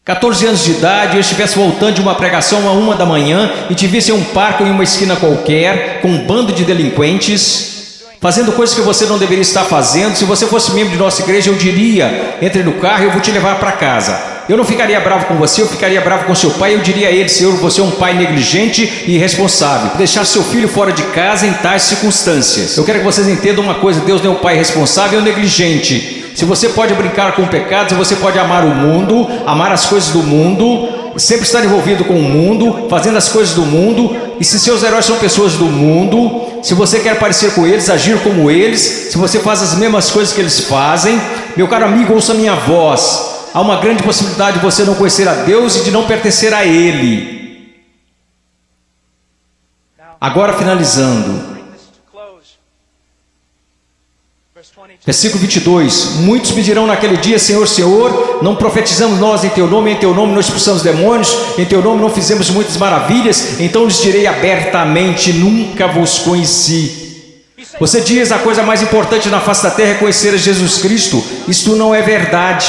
14 anos de idade, eu estivesse voltando de uma pregação à 1 da manhã e te visse em um parque ou em uma esquina qualquer, com um bando de delinquentes, fazendo coisas que você não deveria estar fazendo, se você fosse membro de nossa igreja, eu diria, entre no carro e eu vou te levar para casa. Eu não ficaria bravo com você, eu ficaria bravo com seu pai, eu diria a ele, Senhor, você é um pai negligente e irresponsável, deixar seu filho fora de casa em tais circunstâncias. Eu quero que vocês entendam uma coisa, Deus não é um pai irresponsável ou negligente. Se você pode brincar com o pecado, se você pode amar o mundo, amar as coisas do mundo, sempre estar envolvido com o mundo, fazendo as coisas do mundo, e se seus heróis são pessoas do mundo, se você quer parecer com eles, agir como eles, se você faz as mesmas coisas que eles fazem, meu caro amigo, ouça minha voz. Há uma grande possibilidade de você não conhecer a Deus e de não pertencer a Ele. Agora finalizando. Versículo 22. Muitos me dirão naquele dia: Senhor, Senhor, não profetizamos nós em Teu nome não expulsamos demônios, em Teu nome não fizemos muitas maravilhas? Então lhes direi abertamente: nunca vos conheci. Você diz: a coisa mais importante na face da terra é conhecer a Jesus Cristo. Isto não é verdade.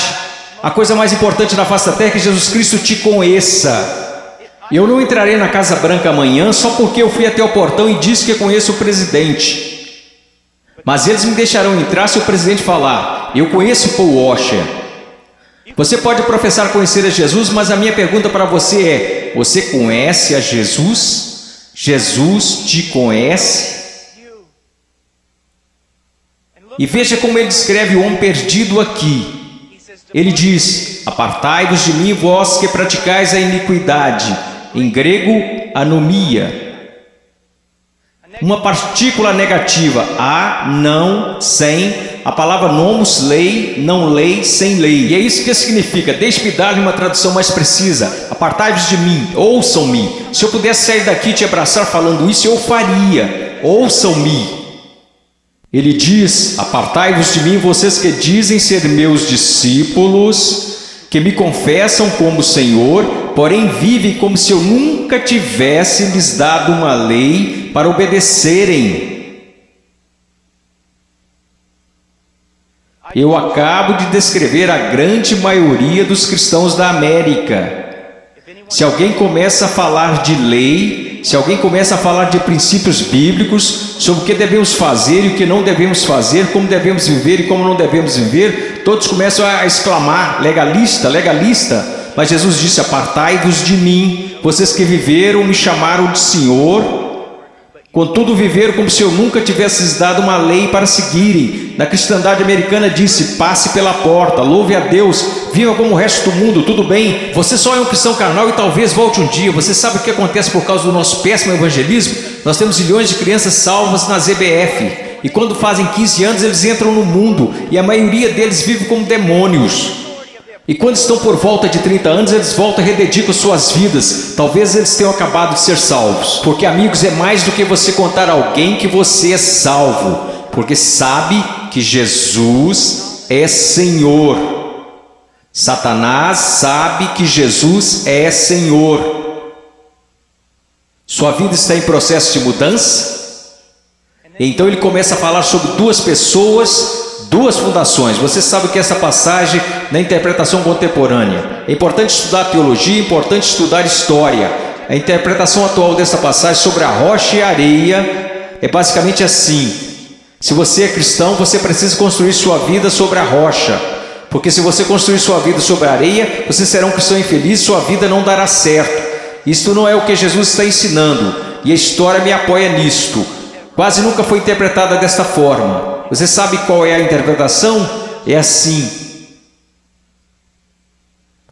A coisa mais importante na face da terra é que Jesus Cristo te conheça. Eu não entrarei na Casa Branca amanhã só porque eu fui até o portão e disse que conheço o presidente. Mas eles me deixarão entrar se o presidente falar: eu conheço Paul Washer. Você pode professar conhecer a Jesus, mas a minha pergunta para você é: você conhece a Jesus? Jesus te conhece? E veja como ele descreve o homem perdido aqui. Ele diz: apartai-vos de mim, vós que praticais a iniquidade. Em grego, anomia. Uma partícula negativa, a, não, sem. A palavra nomos, lei, não lei, sem lei. E é isso que significa. Deixe-me dar-lhe uma tradução mais precisa. Apartai-vos de mim, ouçam-me. Se eu pudesse sair daqui e te abraçar falando isso, eu faria. Ouçam-me. Ele diz: apartai-vos de mim, vocês que dizem ser meus discípulos, que me confessam como Senhor, porém vivem como se eu nunca tivesse lhes dado uma lei para obedecerem. Eu acabo de descrever a grande maioria dos cristãos da América. Se alguém começa a falar de lei, se alguém começa a falar de princípios bíblicos, sobre o que devemos fazer e o que não devemos fazer, como devemos viver e como não devemos viver, todos começam a exclamar: legalista, legalista. Mas Jesus disse: apartai-vos de mim, vocês que viveram, me chamaram de Senhor, contudo viveram como se eu nunca tivesse lhes dado uma lei para seguirem. Na cristandade americana disse: passe pela porta, louve a Deus, viva como o resto do mundo, tudo bem, você só é um cristão carnal e talvez volte um dia. Você sabe o que acontece por causa do nosso péssimo evangelismo? Nós temos milhões de crianças salvas nas EBF, e quando fazem 15 anos eles entram no mundo, e a maioria deles vive como demônios. E quando estão por volta de 30 anos, eles voltam e rededicam suas vidas. Talvez eles tenham acabado de ser salvos. Porque, amigos, é mais do que você contar a alguém que você é salvo. Porque sabe que Jesus é Senhor. Satanás sabe que Jesus é Senhor. Sua vida está em processo de mudança? Então ele começa a falar sobre duas pessoas, duas fundações. Você sabe que essa passagem na interpretação contemporânea é importante estudar teologia, é importante estudar história. A interpretação atual dessa passagem sobre a rocha e a areia é basicamente assim: se você é cristão, você precisa construir sua vida sobre a rocha, porque se você construir sua vida sobre a areia, você será um cristão infeliz, sua vida não dará certo. Isto não é o que Jesus está ensinando, e a história me apoia nisto. Quase nunca foi interpretada desta forma. Você sabe qual é a interpretação? É assim: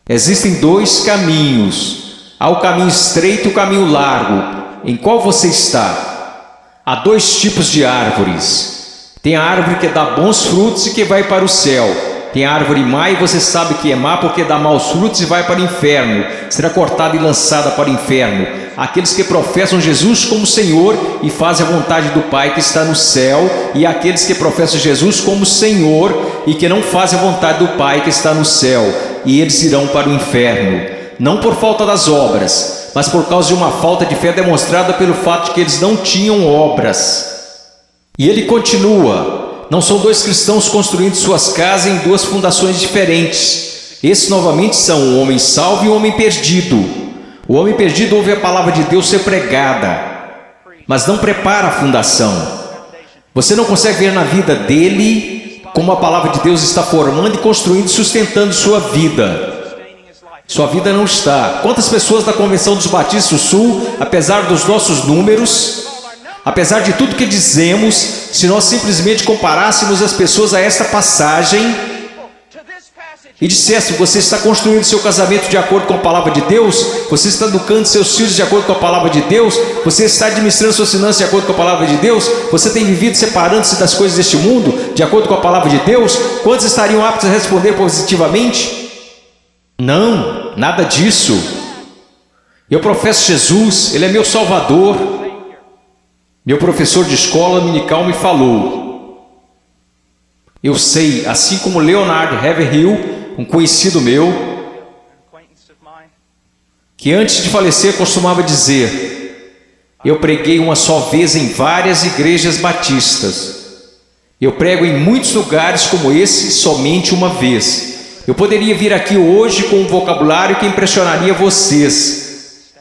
existem dois caminhos. Há o caminho estreito e o caminho largo. Em qual você está? Há dois tipos de árvores. Tem a árvore que dá bons frutos e que vai para o céu. Tem a árvore má, e você sabe que é má porque dá maus frutos e vai para o inferno. Será cortada e lançada para o inferno. Aqueles que professam Jesus como Senhor e fazem a vontade do Pai que está no céu, e aqueles que professam Jesus como Senhor e que não fazem a vontade do Pai que está no céu, e eles irão para o inferno, não por falta das obras, mas por causa de uma falta de fé demonstrada pelo fato de que eles não tinham obras. E ele continua: não são dois cristãos construindo suas casas em duas fundações diferentes. Esses novamente são o homem salvo e o homem perdido. O homem perdido ouve a palavra de Deus ser pregada, mas não prepara a fundação. Você não consegue ver na vida dele como a palavra de Deus está formando e construindo e sustentando sua vida. Sua vida não está. Quantas pessoas da Convenção dos Batistas do Sul, apesar dos nossos números, apesar de tudo que dizemos, se nós simplesmente comparássemos as pessoas a esta passagem e dissesse: você está construindo seu casamento de acordo com a palavra de Deus, você está educando seus filhos de acordo com a palavra de Deus, você está administrando suas finanças de acordo com a palavra de Deus, você tem vivido separando-se das coisas deste mundo de acordo com a palavra de Deus, quantos estariam aptos a responder positivamente? Não, nada disso. Eu professo Jesus, Ele é meu Salvador. Meu professor de escola dominical me falou: Eu sei, assim como Leonard Haverhill, um conhecido meu, que antes de falecer costumava dizer: eu preguei uma só vez em várias igrejas batistas. Eu prego em muitos lugares como esse somente uma vez. Eu poderia vir aqui hoje com um vocabulário que impressionaria vocês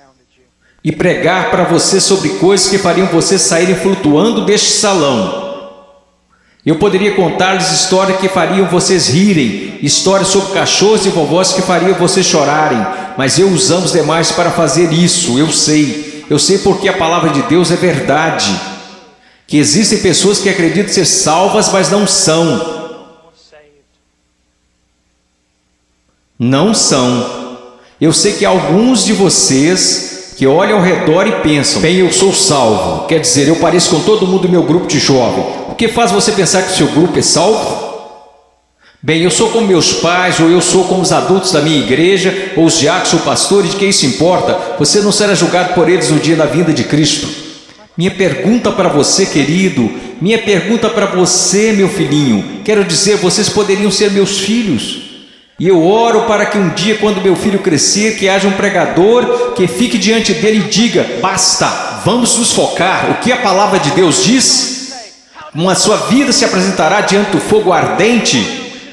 e pregar para vocês sobre coisas que fariam vocês saírem flutuando deste salão. Eu poderia contar-lhes histórias que fariam vocês rirem, histórias sobre cachorros e vovós que fariam vocês chorarem, mas eu usamos demais para fazer isso. Eu sei porque a palavra de Deus é verdade, que existem pessoas que acreditam ser salvas, mas não são. Não são. Eu sei que alguns de vocês que olham ao redor e pensam: bem, eu sou salvo, quer dizer, eu pareço com todo mundo do meu grupo de jovem. O que faz você pensar que o seu grupo é salvo? Bem, eu sou como meus pais, ou eu sou como os adultos da minha igreja, ou os diáconos ou pastores, de que isso importa? Você não será julgado por eles no dia da vinda de Cristo. Minha pergunta para você, querido, minha pergunta para você, meu filhinho, quero dizer, vocês poderiam ser meus filhos. E eu oro para que um dia, quando meu filho crescer, que haja um pregador que fique diante dele e diga: basta, vamos nos focar. O que a palavra de Deus diz? Como a sua vida se apresentará diante do fogo ardente,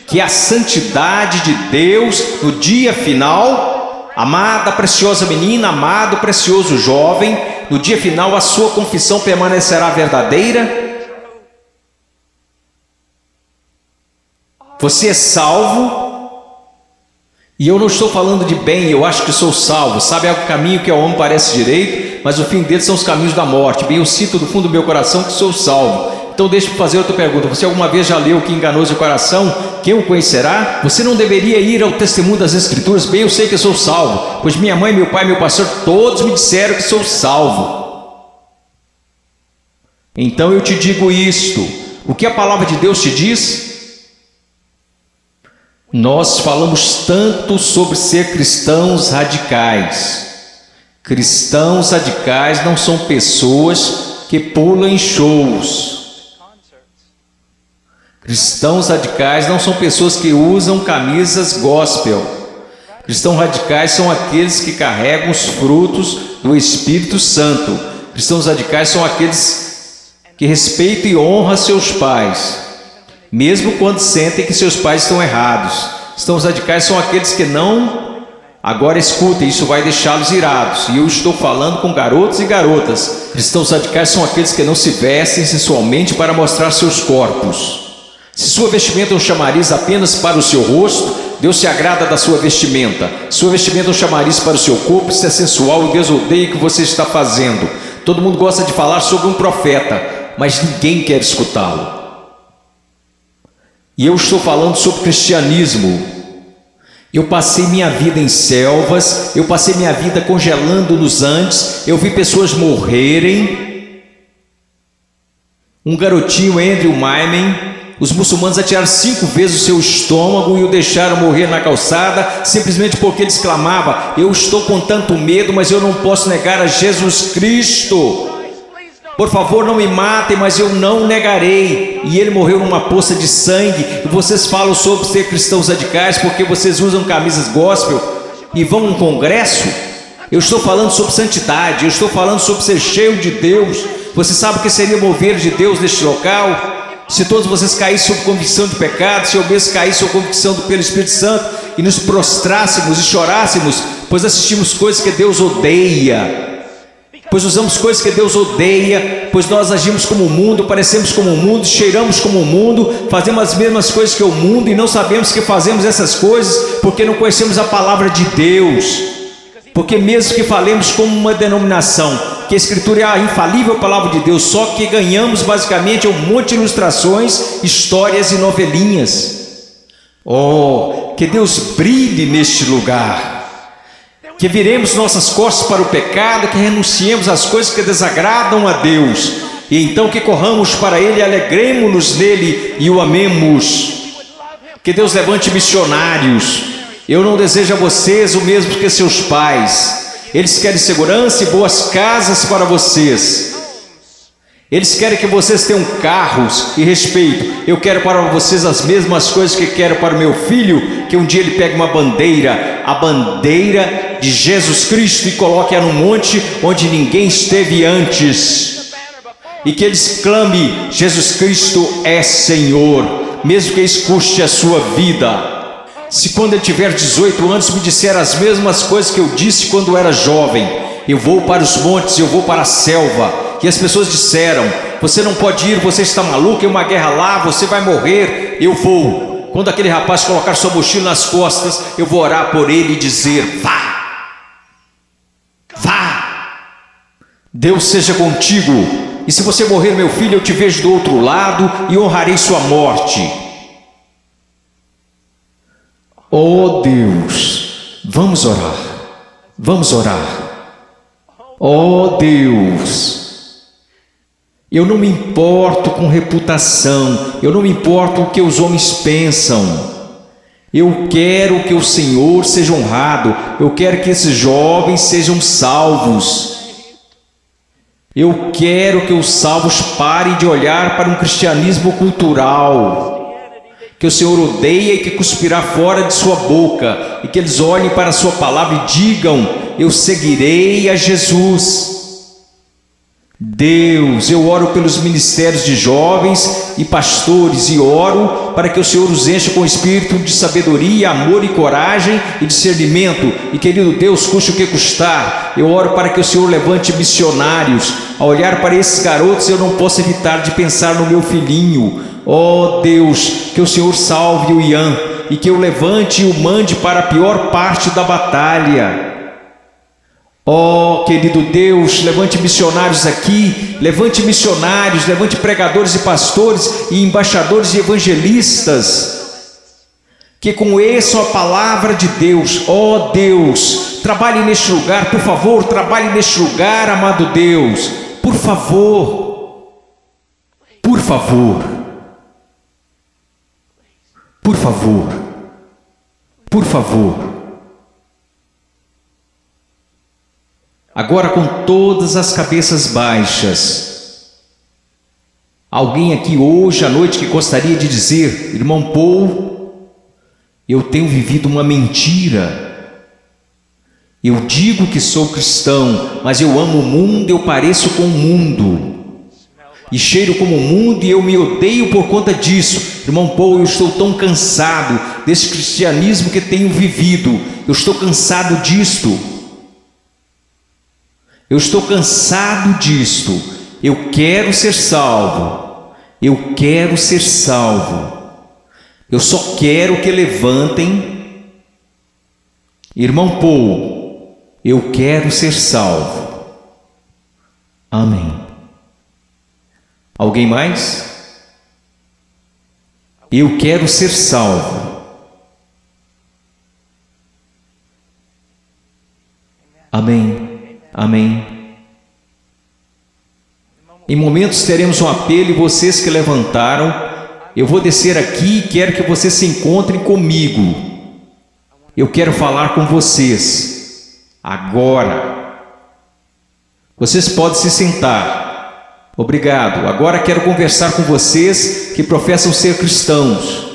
que é a santidade de Deus no dia final. Amada, preciosa menina, amado, precioso jovem, no dia final a sua confissão permanecerá verdadeira. Você é salvo. E eu não estou falando de bem, eu acho que sou salvo. Sabe, é o caminho que ao homem parece direito, mas o fim dele são os caminhos da morte. Bem, eu sinto do fundo do meu coração que sou salvo. Então deixe-me fazer outra pergunta: você alguma vez já leu Que Enganoso o Coração? Quem o conhecerá? Você não deveria ir ao testemunho das Escrituras? Bem, eu sei que sou salvo, pois minha mãe, meu pai, meu pastor, todos me disseram que sou salvo. Então eu te digo isto: o que a palavra de Deus te diz? Nós falamos tanto sobre ser cristãos radicais. Cristãos radicais não são pessoas que pulam em shows. Cristãos radicais não são pessoas que usam camisas gospel. Cristãos radicais são aqueles que carregam os frutos do Espírito Santo. Cristãos radicais são aqueles que respeitam e honram seus pais, mesmo quando sentem que seus pais estão errados. Cristãos radicais são aqueles que não... Agora escutem, isso vai deixá-los irados. E eu estou falando com garotos e garotas. Cristãos radicais são aqueles que não se vestem sensualmente para mostrar seus corpos. Se sua vestimenta é um chamariz apenas para o seu rosto, Deus se agrada da sua vestimenta. Sua vestimenta é um chamariz para o seu corpo, isso é sensual, e Deus odeia o que você está fazendo. Todo mundo gosta de falar sobre um profeta, mas ninguém quer escutá-lo. E eu estou falando sobre cristianismo. Eu passei minha vida em selvas, eu passei minha vida congelando nos Andes, eu vi pessoas morrerem. Um garotinho, Andrew Myman, os muçulmanos atiraram 5 vezes o seu estômago e o deixaram morrer na calçada, simplesmente porque ele exclamava: eu estou com tanto medo, mas eu não posso negar a Jesus Cristo. Por favor, não me matem, mas eu não negarei. E ele morreu numa poça de sangue. E vocês falam sobre ser cristãos radicais porque vocês usam camisas gospel e vão a um congresso? Eu estou falando sobre santidade, eu estou falando sobre ser cheio de Deus. Você sabe o que seria mover de Deus neste local? Se todos vocês caíssem sob convicção de pecado, se eu mesmo caísse sob convicção pelo Espírito Santo e nos prostrássemos e chorássemos, pois assistimos coisas que Deus odeia, pois usamos coisas que Deus odeia, pois nós agimos como o mundo, parecemos como o mundo, cheiramos como o mundo, fazemos as mesmas coisas que o mundo e não sabemos que fazemos essas coisas porque não conhecemos a palavra de Deus. Porque mesmo que falemos como uma denominação, que a Escritura é a infalível palavra de Deus, só que ganhamos basicamente um monte de ilustrações, histórias e novelinhas. Oh, que Deus brilhe neste lugar, que viremos nossas costas para o pecado, que renunciemos às coisas que desagradam a Deus, e então que corramos para Ele, alegremos-nos nele e o amemos. Que Deus levante missionários. Eu não desejo a vocês o mesmo que seus pais. Eles querem segurança e boas casas para vocês. Eles querem que vocês tenham carros e respeito. Eu quero para vocês as mesmas coisas que quero para o meu filho, que um dia ele pegue uma bandeira, a bandeira de Jesus Cristo, e coloque-a num monte onde ninguém esteve antes, e que eles clame: Jesus Cristo é Senhor, mesmo que isso custe a sua vida. Se quando ele tiver 18 anos me disser as mesmas coisas que eu disse quando era jovem, eu vou para os montes, eu vou para a selva, e as pessoas disseram: você não pode ir, você está maluco, é uma guerra lá, você vai morrer. Eu vou. Quando aquele rapaz colocar sua mochila nas costas, eu vou orar por ele e dizer: vá, vá, Deus seja contigo, e se você morrer, meu filho, eu te vejo do outro lado e honrarei sua morte. Oh Deus, vamos orar, vamos orar. Oh Deus, eu não me importo com reputação, eu não me importo com o que os homens pensam. Eu quero que o Senhor seja honrado, eu quero que esses jovens sejam salvos. Eu quero que os salvos parem de olhar para um cristianismo cultural, que o Senhor odeia e que cuspirá fora de sua boca, e que eles olhem para a sua palavra e digam: eu seguirei a Jesus. Deus, eu oro pelos ministérios de jovens e pastores, e oro para que o Senhor os encha com espírito de sabedoria, amor e coragem e discernimento, e querido Deus, custe o que custar, eu oro para que o Senhor levante missionários. Ao olhar para esses garotos, eu não posso evitar de pensar no meu filhinho. Oh Deus, que o Senhor salve o Ian, e que eu levante e o mande para a pior parte da batalha. Oh, querido Deus, levante missionários aqui, levante missionários, levante pregadores e pastores e embaixadores e evangelistas, que conheçam a palavra de Deus. Oh Deus, trabalhe neste lugar, por favor, trabalhe neste lugar, amado Deus, por favor, por favor, por favor, por favor. Agora, com todas as cabeças baixas, alguém aqui hoje à noite que gostaria de dizer: irmão Paul, eu tenho vivido uma mentira. Eu digo que sou cristão, mas eu amo o mundo, eu pareço com o mundo, e cheiro como o mundo, e eu me odeio por conta disso. Irmão Paul, eu estou tão cansado desse cristianismo que tenho vivido, eu estou cansado disto. Eu estou cansado disto. Eu quero ser salvo. Eu quero ser salvo. Eu só quero que levantem. Irmão Paul, eu quero ser salvo. Amém. Alguém mais? Eu quero ser salvo. Amém. Amém. Em momentos teremos um apelo, e vocês que levantaram, eu vou descer aqui e quero que vocês se encontrem comigo. Eu quero falar com vocês agora. Vocês podem se sentar. Obrigado. Agora quero conversar com vocês que professam ser cristãos.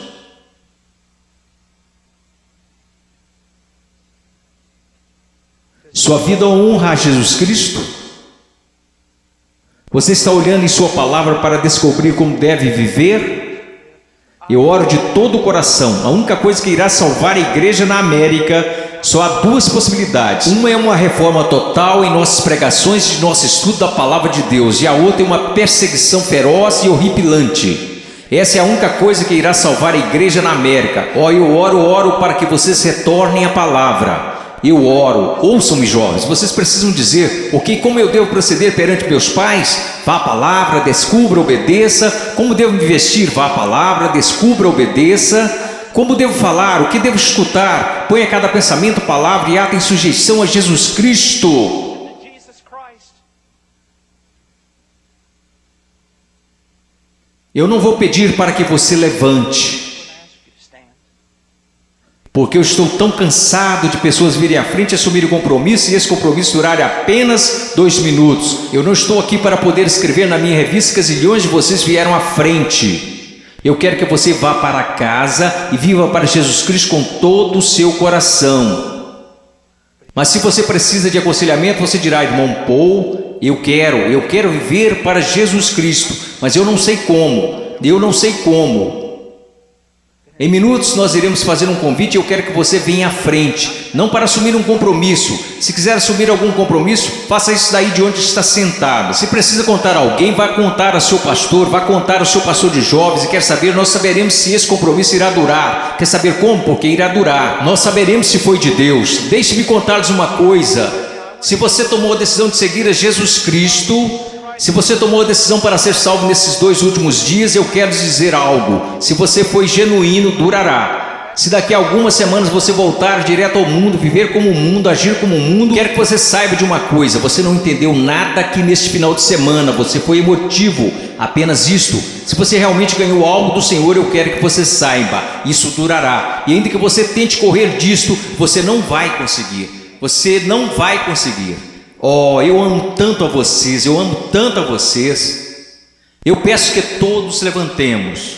Sua vida honra a Jesus Cristo? Você está olhando em sua palavra para descobrir como deve viver? Eu oro de todo o coração. A única coisa que irá salvar a igreja na América, só há duas possibilidades. Uma é uma reforma total em nossas pregações, de nosso estudo da palavra de Deus, e a outra é uma perseguição feroz e horripilante. Essa é a única coisa que irá salvar a igreja na América. Eu oro para que vocês retornem à palavra. Eu oro, ouçam-me jovens, vocês precisam dizer: ok, como eu devo proceder perante meus pais? Vá à palavra, descubra, obedeça. Como devo me vestir? Vá à palavra, descubra, obedeça. Como devo falar? O que devo escutar? Ponha cada pensamento, palavra e ato em sujeição a Jesus Cristo. Eu não vou pedir para que você levante. Porque eu estou tão cansado de pessoas virem à frente e assumirem o compromisso e esse compromisso durar apenas 2 minutos. Eu não estou aqui para poder escrever na minha revista que zilhões de vocês vieram à frente. Eu quero que você vá para casa e viva para Jesus Cristo com todo o seu coração. Mas se você precisa de aconselhamento, você dirá: irmão Paul, eu quero viver para Jesus Cristo, mas eu não sei como. Em minutos nós iremos fazer um convite e eu quero que você venha à frente, não para assumir um compromisso. Se quiser assumir algum compromisso, faça isso daí de onde está sentado. Se precisa contar a alguém, vá contar ao seu pastor, vá contar ao seu pastor de jovens. E quer saber, nós saberemos se esse compromisso irá durar. Quer saber como? Porque irá durar. Nós saberemos se foi de Deus. Deixe-me contar-lhes uma coisa. Se você tomou a decisão de seguir a Jesus Cristo, se você tomou a decisão para ser salvo nesses 2 últimos dias, eu quero dizer algo: se você foi genuíno, durará. Se daqui a algumas semanas você voltar direto ao mundo, viver como o mundo, agir como o mundo, quero que você saiba de uma coisa: você não entendeu nada aqui neste final de semana, você foi emotivo, apenas isto. Se você realmente ganhou algo do Senhor, eu quero que você saiba, isso durará. E ainda que você tente correr disto, você não vai conseguir. Você não vai conseguir. Oh, eu amo tanto a vocês, Eu peço que todos levantemos.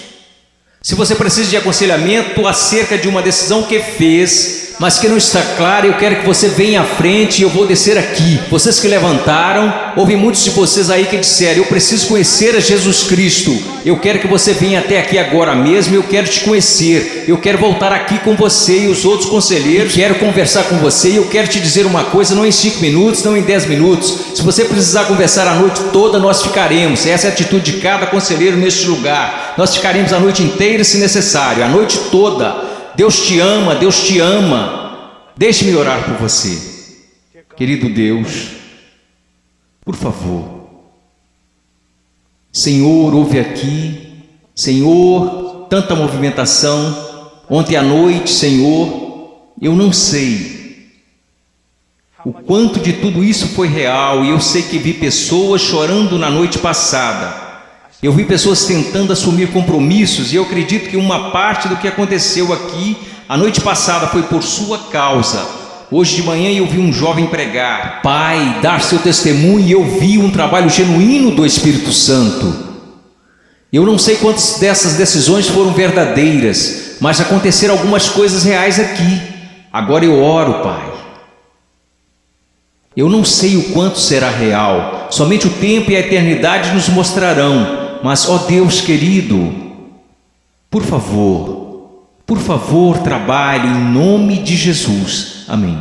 Se você precisa de aconselhamento acerca de uma decisão que fez, mas que não está clara, eu quero que você venha à frente e eu vou descer aqui. Vocês que levantaram, houve muitos de vocês aí que disseram: eu preciso conhecer a Jesus Cristo. Eu quero que você venha até aqui agora mesmo, eu quero te conhecer. Eu quero voltar aqui com você e os outros conselheiros. Quero conversar com você e eu quero te dizer uma coisa, não em 5 minutos, não em 10 minutos. Se você precisar conversar a noite toda, nós ficaremos. Essa é a atitude de cada conselheiro neste lugar. Nós ficaremos a noite inteira se necessário, a noite toda. Deus te ama, Deus te ama. Deixe-me orar por você. Querido Deus, por favor, Senhor, ouve aqui. Senhor, tanta movimentação. Ontem à noite, Senhor, eu não sei o quanto de tudo isso foi real. E eu sei que vi pessoas chorando na noite passada. Eu vi pessoas tentando assumir compromissos e eu acredito que uma parte do que aconteceu aqui a noite passada foi por sua causa. Hoje de manhã eu vi um jovem pregar, Pai, dar seu testemunho, e eu vi um trabalho genuíno do Espírito Santo. Eu não sei quantas dessas decisões foram verdadeiras, mas aconteceram algumas coisas reais aqui. Agora eu oro, Pai. Eu não sei o quanto será real, somente o tempo e a eternidade nos mostrarão. Mas, ó Deus querido, por favor, trabalhe em nome de Jesus. Amém.